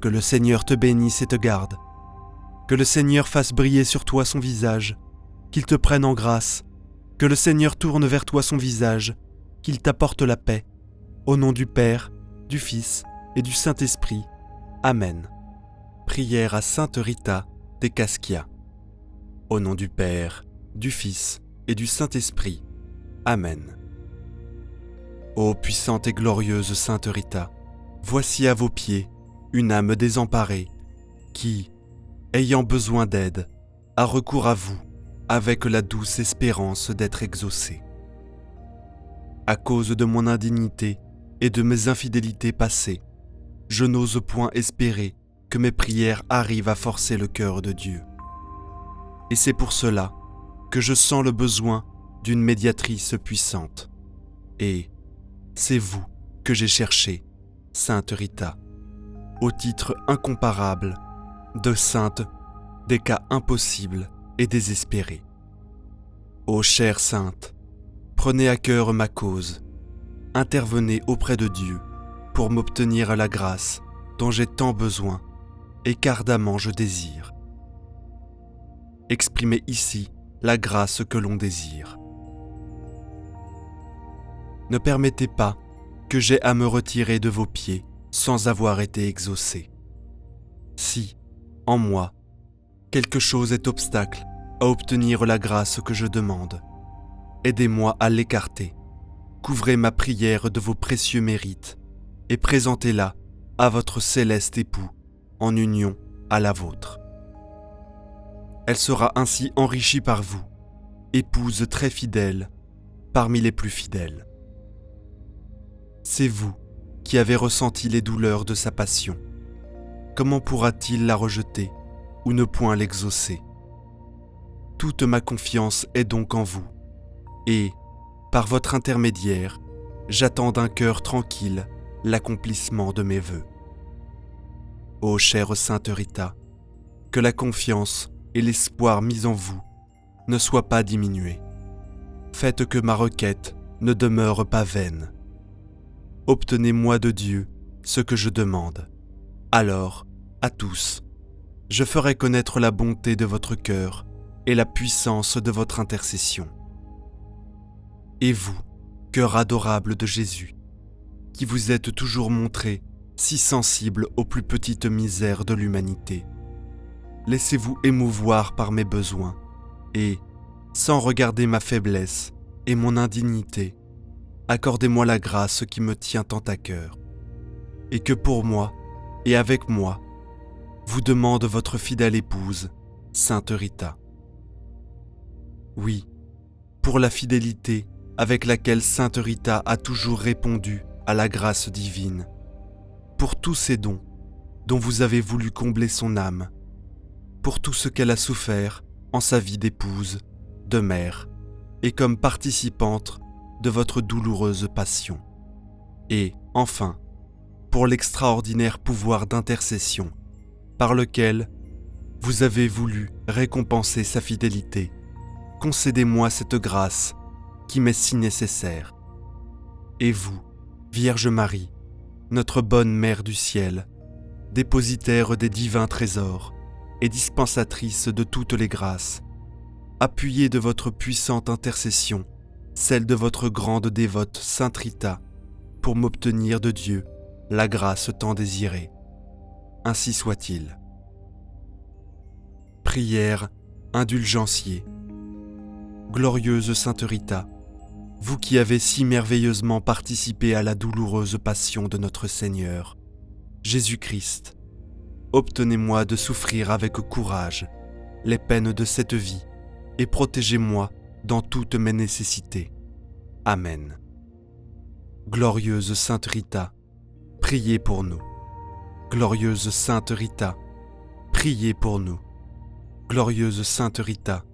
Que le Seigneur te bénisse et te garde. Que le Seigneur fasse briller sur toi son visage, qu'il te prenne en grâce. Que le Seigneur tourne vers toi son visage, qu'il t'apporte la paix. Au nom du Père, du Fils et du Saint-Esprit. Amen. Prière à Sainte Rita de Cascia. Au nom du Père, du Fils et du Saint-Esprit. Amen. Ô puissante et glorieuse Sainte Rita, voici à vos pieds une âme désemparée qui, ayant besoin d'aide, a recours à vous avec la douce espérance d'être exaucée. À cause de mon indignité et de mes infidélités passées, je n'ose point espérer que mes prières arrivent à forcer le cœur de Dieu. Et c'est pour cela que je sens le besoin d'une médiatrice puissante. Et c'est vous que j'ai cherché, Sainte Rita, au titre incomparable de sainte des cas impossibles et désespérés. Ô chère sainte, prenez à cœur ma cause, intervenez auprès de Dieu pour m'obtenir la grâce dont j'ai tant besoin et qu'ardemment je désire. Exprimez ici la grâce que l'on désire. Ne permettez pas que j'aie à me retirer de vos pieds sans avoir été exaucé. Si, en moi, quelque chose est obstacle à obtenir la grâce que je demande, aidez-moi à l'écarter. Couvrez ma prière de vos précieux mérites et présentez-la à votre céleste époux en union à la vôtre. Elle sera ainsi enrichie par vous, épouse très fidèle parmi les plus fidèles. C'est vous qui avez ressenti les douleurs de sa passion. Comment pourra-t-il la rejeter ou ne point l'exaucer ? Toute ma confiance est donc en vous, et, par votre intermédiaire, j'attends d'un cœur tranquille l'accomplissement de mes vœux. Ô chère Sainte Rita, que la confiance et l'espoir mis en vous ne soient pas diminués. Faites que ma requête ne demeure pas vaine. Obtenez-moi de Dieu ce que je demande. Alors, à tous, je ferai connaître la bonté de votre cœur et la puissance de votre intercession. Et vous, cœur adorable de Jésus, qui vous êtes toujours montré si sensible aux plus petites misères de l'humanité, laissez-vous émouvoir par mes besoins et, sans regarder ma faiblesse et mon indignité, accordez-moi la grâce qui me tient tant à cœur, et que pour moi et avec moi, vous demande votre fidèle épouse, Sainte Rita. Oui, pour la fidélité avec laquelle Sainte Rita a toujours répondu à la grâce divine, pour tous ces dons dont vous avez voulu combler son âme, pour tout ce qu'elle a souffert en sa vie d'épouse, de mère, et comme participante de votre douloureuse passion. Et, enfin, pour l'extraordinaire pouvoir d'intercession par lequel vous avez voulu récompenser sa fidélité, concédez-moi cette grâce qui m'est si nécessaire. Et vous, Vierge Marie, notre bonne Mère du ciel, dépositaire des divins trésors et dispensatrice de toutes les grâces, appuyez de votre puissante intercession celle de votre grande dévote Sainte Rita pour m'obtenir de Dieu la grâce tant désirée. Ainsi soit-il. Prière indulgencier. Glorieuse Sainte Rita, vous qui avez si merveilleusement participé à la douloureuse passion de notre Seigneur, Jésus-Christ, obtenez-moi de souffrir avec courage les peines de cette vie et protégez-moi dans toutes mes nécessités. Amen. Glorieuse Sainte Rita, priez pour nous. Glorieuse Sainte Rita, priez pour nous. Glorieuse Sainte Rita,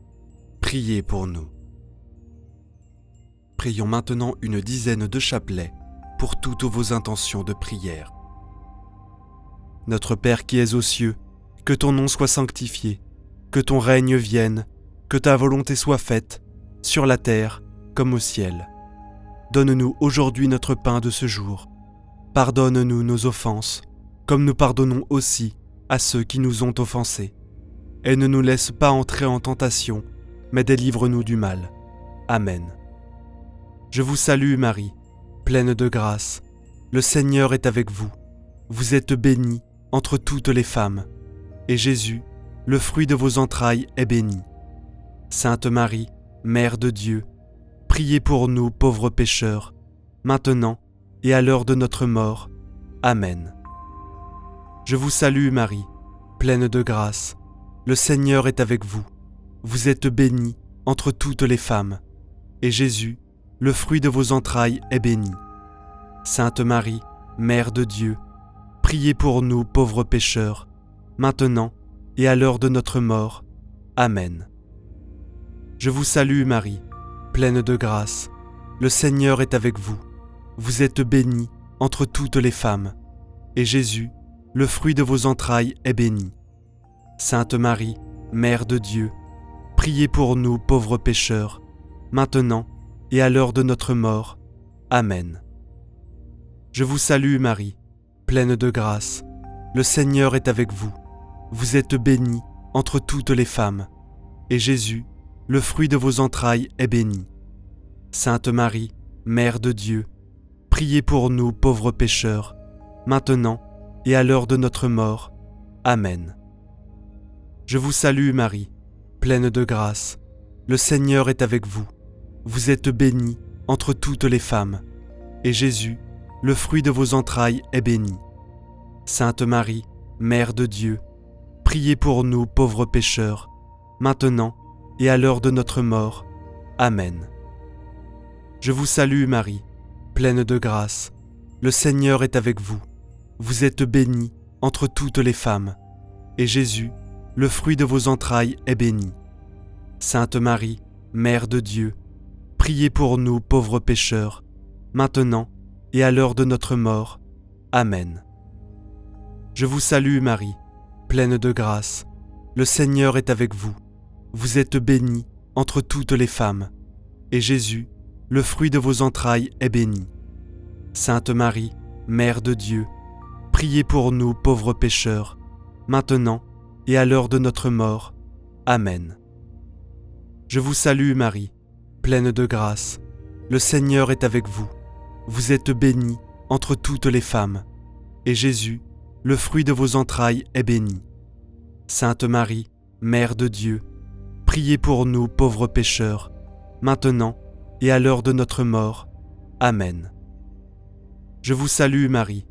priez pour nous. Prions maintenant une dizaine de chapelets pour toutes vos intentions de prière. Notre Père qui es aux cieux, que ton nom soit sanctifié, que ton règne vienne, que ta volonté soit faite, sur la terre comme au ciel. Donne-nous aujourd'hui notre pain de ce jour. Pardonne-nous nos offenses, comme nous pardonnons aussi à ceux qui nous ont offensés. Et ne nous laisse pas entrer en tentation, mais délivre-nous du mal. Amen. Je vous salue Marie, pleine de grâce. Le Seigneur est avec vous. Vous êtes bénie entre toutes les femmes, et Jésus, le fruit de vos entrailles, est béni. Sainte Marie, Mère de Dieu, priez pour nous pauvres pécheurs, maintenant et à l'heure de notre mort. Amen. Je vous salue Marie, pleine de grâce. Le Seigneur est avec vous. Vous êtes bénie entre toutes les femmes, et Jésus, le fruit de vos entrailles, est béni. Sainte Marie, Mère de Dieu, priez pour nous pauvres pécheurs, maintenant et à l'heure de notre mort. Amen. Je vous salue Marie, pleine de grâce. Le Seigneur est avec vous. Vous êtes bénie entre toutes les femmes, et Jésus, le fruit de vos entrailles, est béni. Sainte Marie, Mère de Dieu, priez pour nous pauvres pécheurs, maintenant et à l'heure de notre mort. Amen. Je vous salue Marie, pleine de grâce. Le Seigneur est avec vous. Vous êtes bénie entre toutes les femmes, et Jésus, le fruit de vos entrailles, est béni. Sainte Marie, Mère de Dieu, priez pour nous pauvres pécheurs, maintenant et à l'heure de notre mort. Amen. Je vous salue Marie, pleine de grâce. Le Seigneur est avec vous. Vous êtes bénie entre toutes les femmes, et Jésus, le fruit de vos entrailles, est béni. Sainte Marie, Mère de Dieu, priez pour nous pauvres pécheurs, maintenant et à l'heure de notre mort. Amen. Je vous salue Marie, pleine de grâce. Le Seigneur est avec vous. Vous êtes bénie entre toutes les femmes, et Jésus, le fruit de vos entrailles, est béni. Sainte Marie, Mère de Dieu, priez pour nous pauvres pécheurs, maintenant et à l'heure de notre mort. Amen. Je vous salue Marie, pleine de grâce. Le Seigneur est avec vous. Vous êtes bénie entre toutes les femmes, et Jésus, le fruit de vos entrailles, est béni. Sainte Marie, Mère de Dieu, priez pour nous pauvres pécheurs, maintenant et à l'heure de notre mort. Amen. Je vous salue Marie, pleine de grâce. Le Seigneur est avec vous. Vous êtes bénie entre toutes les femmes, et Jésus, le fruit de vos entrailles, est béni. Sainte Marie, Mère de Dieu, priez pour nous pauvres pécheurs, maintenant et à l'heure de notre mort. Amen. Je vous salue Marie,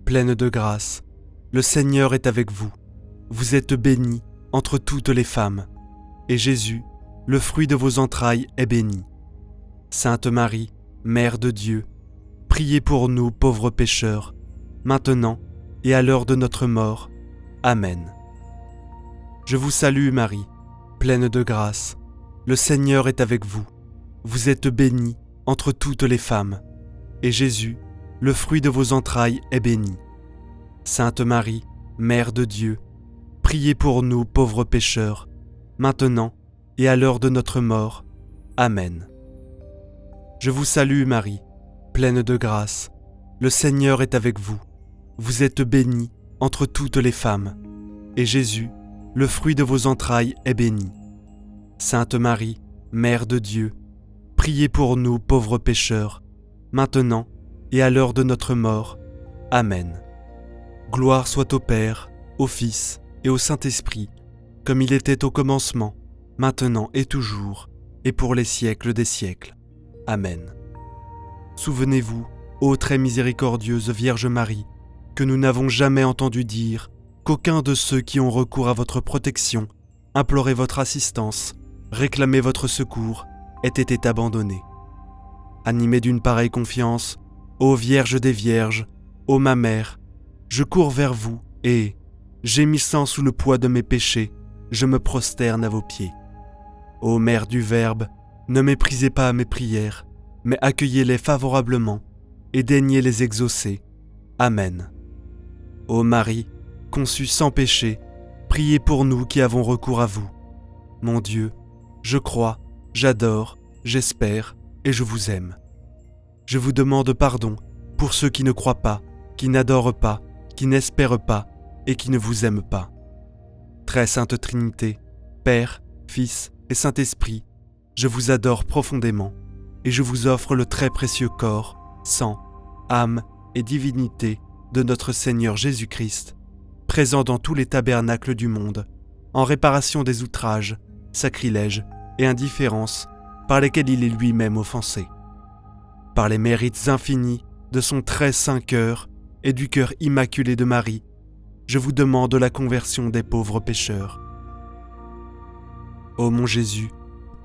pleine de grâce. Le Seigneur est avec vous. Vous êtes bénie entre toutes les femmes, et Jésus, le fruit de vos entrailles, est béni. Sainte Marie, Mère de Dieu, priez pour nous pauvres pécheurs, maintenant et à l'heure de notre mort. Amen. Je vous salue Marie, pleine de grâce. Le Seigneur est avec vous. Vous êtes bénie entre toutes les femmes, et Jésus, le fruit de vos entrailles, est béni. Sainte Marie, Mère de Dieu, priez pour nous pauvres pécheurs, maintenant et à l'heure de notre mort. Amen. Je vous salue Marie, pleine de grâce. Le Seigneur est avec vous. Vous êtes bénie entre toutes les femmes, et Jésus, le fruit de vos entrailles, est béni. Sainte Marie, Mère de Dieu, priez pour nous pauvres pécheurs, maintenant et à l'heure de notre mort. Amen. Gloire soit au Père, au Fils et au Saint-Esprit, comme il était au commencement, maintenant et toujours, et pour les siècles des siècles. Amen. Souvenez-vous, ô très miséricordieuse Vierge Marie, que nous n'avons jamais entendu dire qu'aucun de ceux qui ont recours à votre protection, imploré votre assistance, réclamé votre secours, ait été abandonné. Animé d'une pareille confiance, ô Vierge des Vierges, ô ma mère, je cours vers vous et, gémissant sous le poids de mes péchés, je me prosterne à vos pieds. Ô Mère du Verbe, ne méprisez pas mes prières, mais accueillez-les favorablement et daignez les exaucer. Amen. Ô Marie, conçue sans péché, priez pour nous qui avons recours à vous. Mon Dieu, je crois, j'adore, j'espère et je vous aime. Je vous demande pardon pour ceux qui ne croient pas, qui n'adorent pas, qui n'espèrent pas et qui ne vous aiment pas. Très sainte Trinité, Père, Fils et Saint-Esprit, je vous adore profondément et je vous offre le très précieux corps, sang, âme et divinité de notre Seigneur Jésus-Christ, présent dans tous les tabernacles du monde, en réparation des outrages, sacrilèges et indifférences par lesquels il est lui-même offensé. Par les mérites infinis de son très saint cœur et du cœur immaculé de Marie, je vous demande la conversion des pauvres pécheurs. Ô mon Jésus,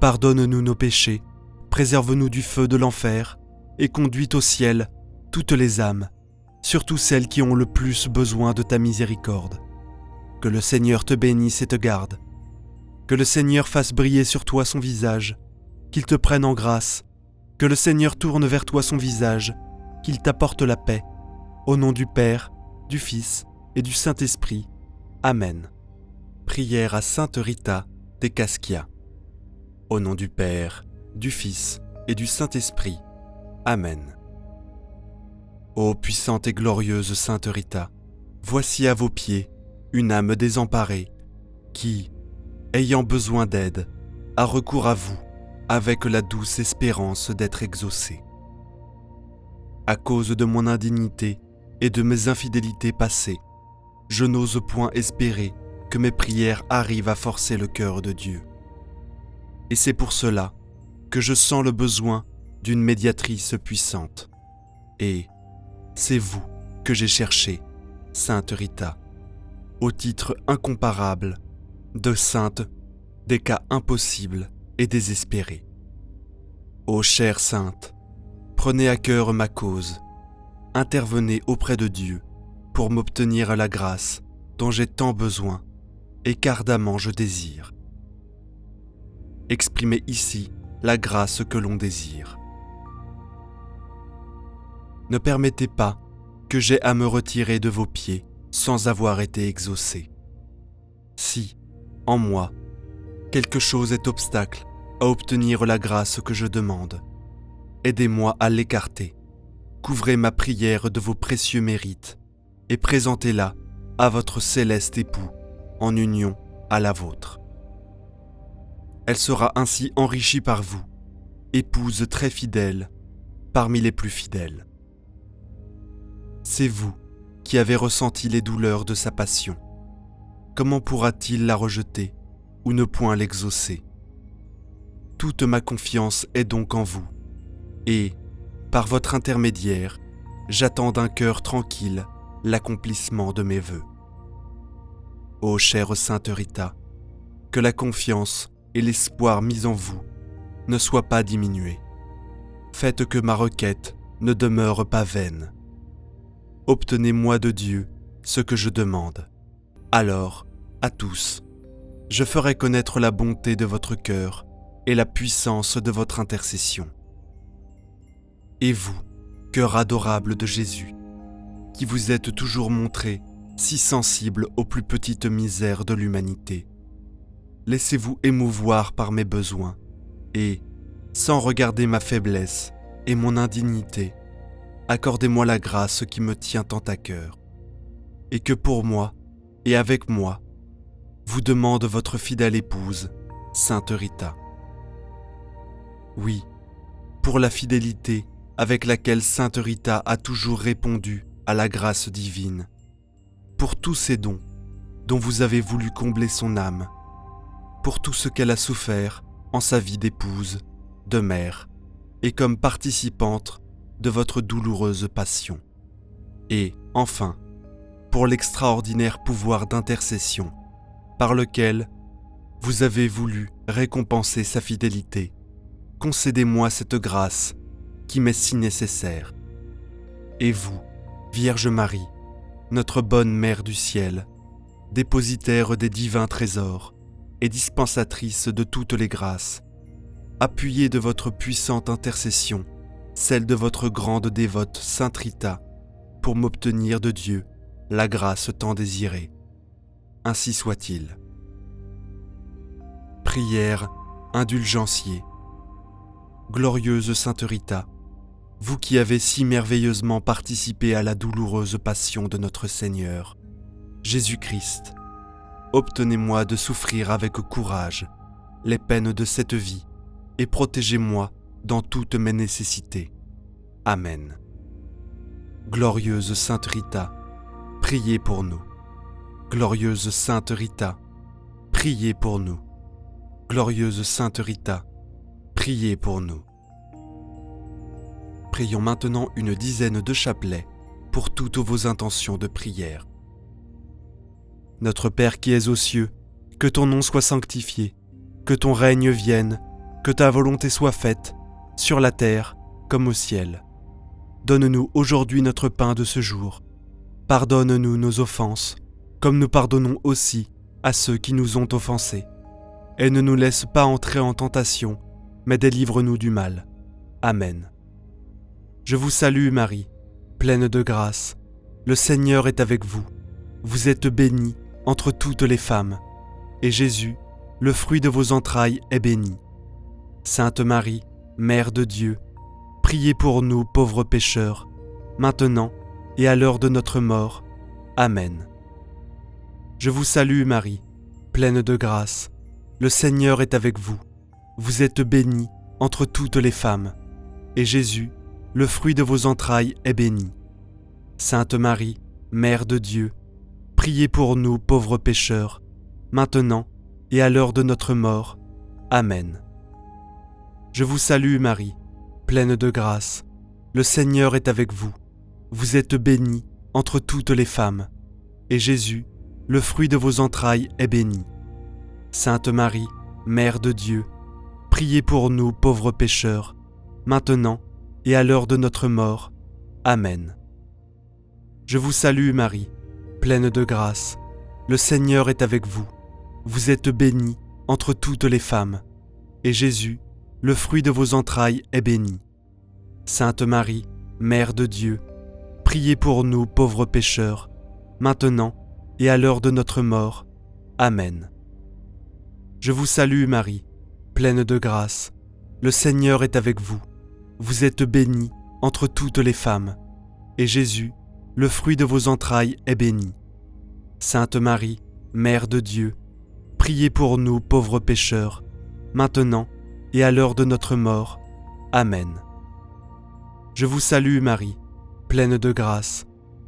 pardonne-nous nos péchés, préserve-nous du feu de l'enfer et conduis au ciel toutes les âmes, surtout celles qui ont le plus besoin de ta miséricorde. Que le Seigneur te bénisse et te garde. Que le Seigneur fasse briller sur toi son visage, qu'il te prenne en grâce. Que le Seigneur tourne vers toi son visage, qu'il t'apporte la paix. Au nom du Père, du Fils et du Saint-Esprit. Amen. Prière à Sainte Rita de Cascia. Au nom du Père, du Fils et du Saint-Esprit. Amen. Ô puissante et glorieuse Sainte Rita, voici à vos pieds une âme désemparée qui, ayant besoin d'aide, a recours à vous avec la douce espérance d'être exaucée. À cause de mon indignité et de mes infidélités passées, je n'ose point espérer que mes prières arrivent à forcer le cœur de Dieu. Et c'est pour cela que je sens le besoin d'une médiatrice puissante. Et c'est vous que j'ai cherché, Sainte Rita, au titre incomparable de sainte des cas impossibles et désespérés. Ô chère sainte, prenez à cœur ma cause, intervenez auprès de Dieu pour m'obtenir la grâce dont j'ai tant besoin et qu'ardemment je désire. Exprimez ici la grâce que l'on désire. Ne permettez pas que j'ai à me retirer de vos pieds sans avoir été exaucé. Si, en moi, quelque chose est obstacle à obtenir la grâce que je demande, aidez-moi à l'écarter. Couvrez ma prière de vos précieux mérites et présentez-la à votre céleste époux en union à la vôtre. Elle sera ainsi enrichie par vous, épouse très fidèle parmi les plus fidèles. C'est vous qui avez ressenti les douleurs de sa passion. Comment pourra-t-il la rejeter ou ne point l'exaucer? Toute ma confiance est donc en vous, et, par votre intermédiaire, j'attends d'un cœur tranquille l'accomplissement de mes vœux. Ô chère Sainte Rita, que la confiance et l'espoir mis en vous ne soient pas diminués. Faites que ma requête ne demeure pas vaine. Obtenez-moi de Dieu ce que je demande. Alors, à tous, je ferai connaître la bonté de votre cœur et la puissance de votre intercession. Et vous, cœur adorable de Jésus, qui vous êtes toujours montré si sensible aux plus petites misères de l'humanité, laissez-vous émouvoir par mes besoins et, sans regarder ma faiblesse et mon indignité, accordez-moi la grâce qui me tient tant à cœur, et que pour moi et avec moi, vous demande votre fidèle épouse, Sainte Rita. Oui, pour la fidélité avec laquelle Sainte Rita a toujours répondu à la grâce divine, pour tous ces dons dont vous avez voulu combler son âme, pour tout ce qu'elle a souffert en sa vie d'épouse, de mère, et comme participante de votre douloureuse passion. Et, enfin, pour l'extraordinaire pouvoir d'intercession par lequel vous avez voulu récompenser sa fidélité, concédez-moi cette grâce qui m'est si nécessaire. Et vous, Vierge Marie, notre bonne Mère du ciel, dépositaire des divins trésors et dispensatrice de toutes les grâces, appuyez de votre puissante intercession celle de votre grande dévote Sainte Rita pour m'obtenir de Dieu la grâce tant désirée. Ainsi soit-il. Prière indulgencier. Glorieuse Sainte Rita, vous qui avez si merveilleusement participé à la douloureuse passion de notre Seigneur, Jésus-Christ, obtenez-moi de souffrir avec courage les peines de cette vie et protégez-moi dans toutes mes nécessités. Amen. Glorieuse Sainte Rita, priez pour nous. Glorieuse Sainte Rita, priez pour nous. Glorieuse Sainte Rita, priez pour nous. Prions maintenant une dizaine de chapelets pour toutes vos intentions de prière. Notre Père qui es aux cieux, que ton nom soit sanctifié, que ton règne vienne, que ta volonté soit faite, sur la terre comme au ciel. Donne-nous aujourd'hui notre pain de ce jour. Pardonne-nous nos offenses, comme nous pardonnons aussi à ceux qui nous ont offensés. Et ne nous laisse pas entrer en tentation, mais délivre-nous du mal. Amen. Je vous salue Marie, pleine de grâce. Le Seigneur est avec vous. Vous êtes bénie entre toutes les femmes, et Jésus, le fruit de vos entrailles, est béni. Sainte Marie, Mère de Dieu, priez pour nous pauvres pécheurs, maintenant et à l'heure de notre mort. Amen. Je vous salue Marie, pleine de grâce. Le Seigneur est avec vous. Vous êtes bénie entre toutes les femmes, et Jésus, le fruit de vos entrailles, est béni. Sainte Marie, Mère de Dieu, priez pour nous pauvres pécheurs, maintenant et à l'heure de notre mort. Amen. Je vous salue Marie, pleine de grâce. Le Seigneur est avec vous. Vous êtes bénie entre toutes les femmes, et Jésus, le fruit de vos entrailles, est béni. Sainte Marie, Mère de Dieu, priez pour nous pauvres pécheurs, maintenant et à l'heure de notre mort. Amen. Je vous salue Marie, pleine de grâce. Le Seigneur est avec vous. Vous êtes bénie entre toutes les femmes, et Jésus, le fruit de vos entrailles, est béni. Sainte Marie, Mère de Dieu, priez pour nous pauvres pécheurs, maintenant et à l'heure de notre mort. Amen. Je vous salue Marie, pleine de grâce. Le Seigneur est avec vous. Vous êtes bénie entre toutes les femmes, et Jésus, le fruit de vos entrailles, est béni. Sainte Marie, Mère de Dieu, priez pour nous pauvres pécheurs, maintenant et à l'heure de notre mort. Amen. Je vous salue Marie, pleine de grâce.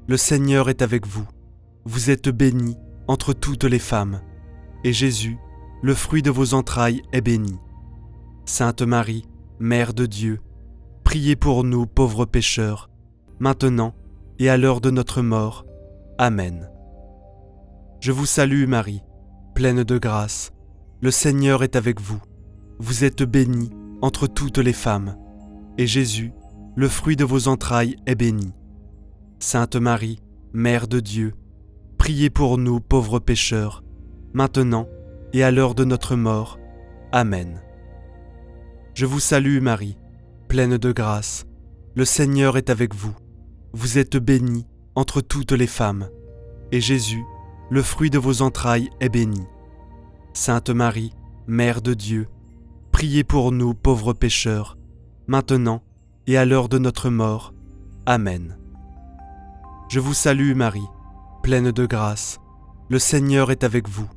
Le Seigneur est avec vous. Vous êtes bénie entre toutes les femmes, et Jésus, le fruit de vos entrailles, est béni. Sainte Marie, Mère de Dieu, priez pour nous pauvres pécheurs, maintenant et à l'heure de notre mort. Amen. Je vous salue Marie, pleine de grâce. Le Seigneur est avec vous. Vous êtes bénie entre toutes les femmes, et Jésus, le fruit de vos entrailles, est béni. Sainte Marie, Mère de Dieu, priez pour nous pauvres pécheurs, maintenant et à l'heure de notre mort. Amen. Je vous salue Marie, pleine de grâce. Le Seigneur est avec vous. Vous êtes bénie entre toutes les femmes, et Jésus, le fruit de vos entrailles, est béni. Sainte Marie, Mère de Dieu, priez pour nous pauvres pécheurs, maintenant et à l'heure de notre mort. Amen. Je vous salue Marie, pleine de grâce. Le Seigneur est avec vous.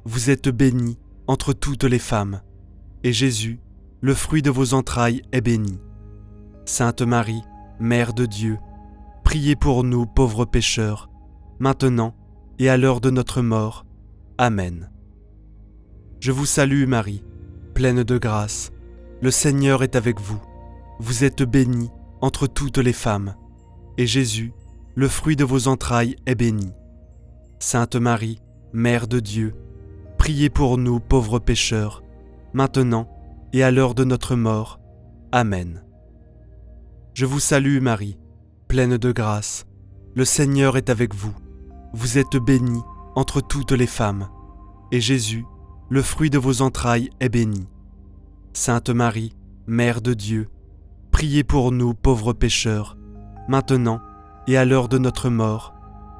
Vous êtes bénie entre toutes les femmes, et Jésus, le fruit de vos entrailles, est béni. Sainte Marie, Mère de Dieu, priez pour nous pauvres pécheurs, maintenant et à l'heure de notre mort. Amen. Je vous salue Marie, pleine de grâce. Le Seigneur est avec vous. Vous êtes bénie entre toutes les femmes, et Jésus, le fruit de vos entrailles, est béni. Sainte Marie, Mère de Dieu, priez pour nous pauvres pécheurs, maintenant et à l'heure de notre mort. Amen. Je vous salue Marie, pleine de grâce. Le Seigneur est avec vous. Vous êtes bénie entre toutes les femmes, et Jésus, le fruit de vos entrailles, est béni. Sainte Marie, Mère de Dieu, priez pour nous pauvres pécheurs, maintenant et à l'heure de notre mort.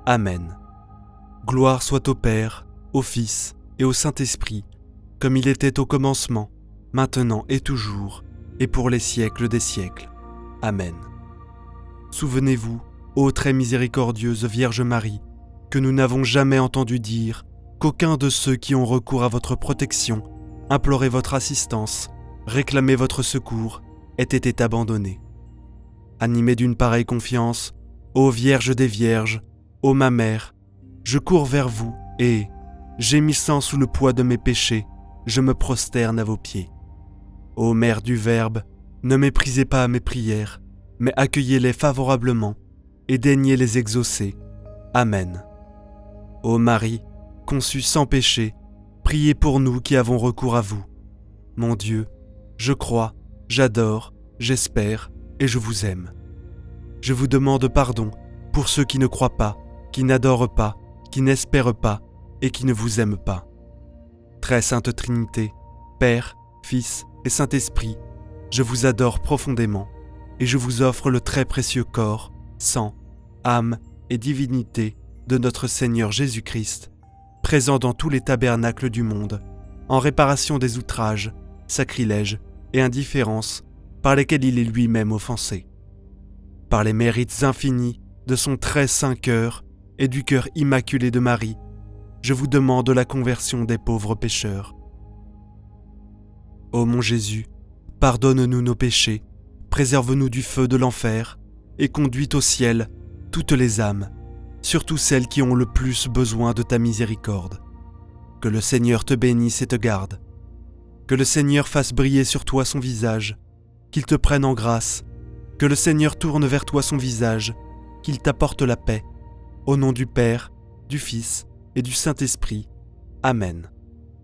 Amen. Gloire soit au Père, au Fils et au Saint-Esprit, comme il était au commencement, maintenant et toujours, et pour les siècles des siècles. Amen. Souvenez-vous, ô très miséricordieuse Vierge Marie, que nous n'avons jamais entendu dire qu'aucun de ceux qui ont recours à votre protection, imploré votre assistance, réclamé votre secours, ait été abandonné. Animé d'une pareille confiance, ô Vierge des Vierges, ô ma mère, je cours vers vous et, gémissant sous le poids de mes péchés, je me prosterne à vos pieds. Ô Mère du Verbe, ne méprisez pas mes prières, mais accueillez-les favorablement et daignez les exaucer. Amen. Ô Marie, conçue sans péché, priez pour nous qui avons recours à vous. Mon Dieu, je crois, j'adore, j'espère et je vous aime. Je vous demande pardon pour ceux qui ne croient pas, qui n'adorent pas, qui n'espèrent pas et qui ne vous aiment pas. Très Sainte Trinité, Père, Fils et Saint-Esprit, je vous adore profondément et je vous offre le très précieux corps, sang, âme et divinité de notre Seigneur Jésus-Christ, présent dans tous les tabernacles du monde, en réparation des outrages, sacrilèges et indifférences par lesquels il est lui-même offensé. Par les mérites infinis de son très saint cœur et du cœur immaculé de Marie, je vous demande la conversion des pauvres pécheurs. Ô mon Jésus, pardonne-nous nos péchés, préserve-nous du feu de l'enfer et conduis au ciel toutes les âmes, surtout celles qui ont le plus besoin de ta miséricorde. Que le Seigneur te bénisse et te garde. Que le Seigneur fasse briller sur toi son visage, qu'il te prenne en grâce. Que le Seigneur tourne vers toi son visage, qu'il t'apporte la paix. Au nom du Père, du Fils et du Saint-Esprit. Amen.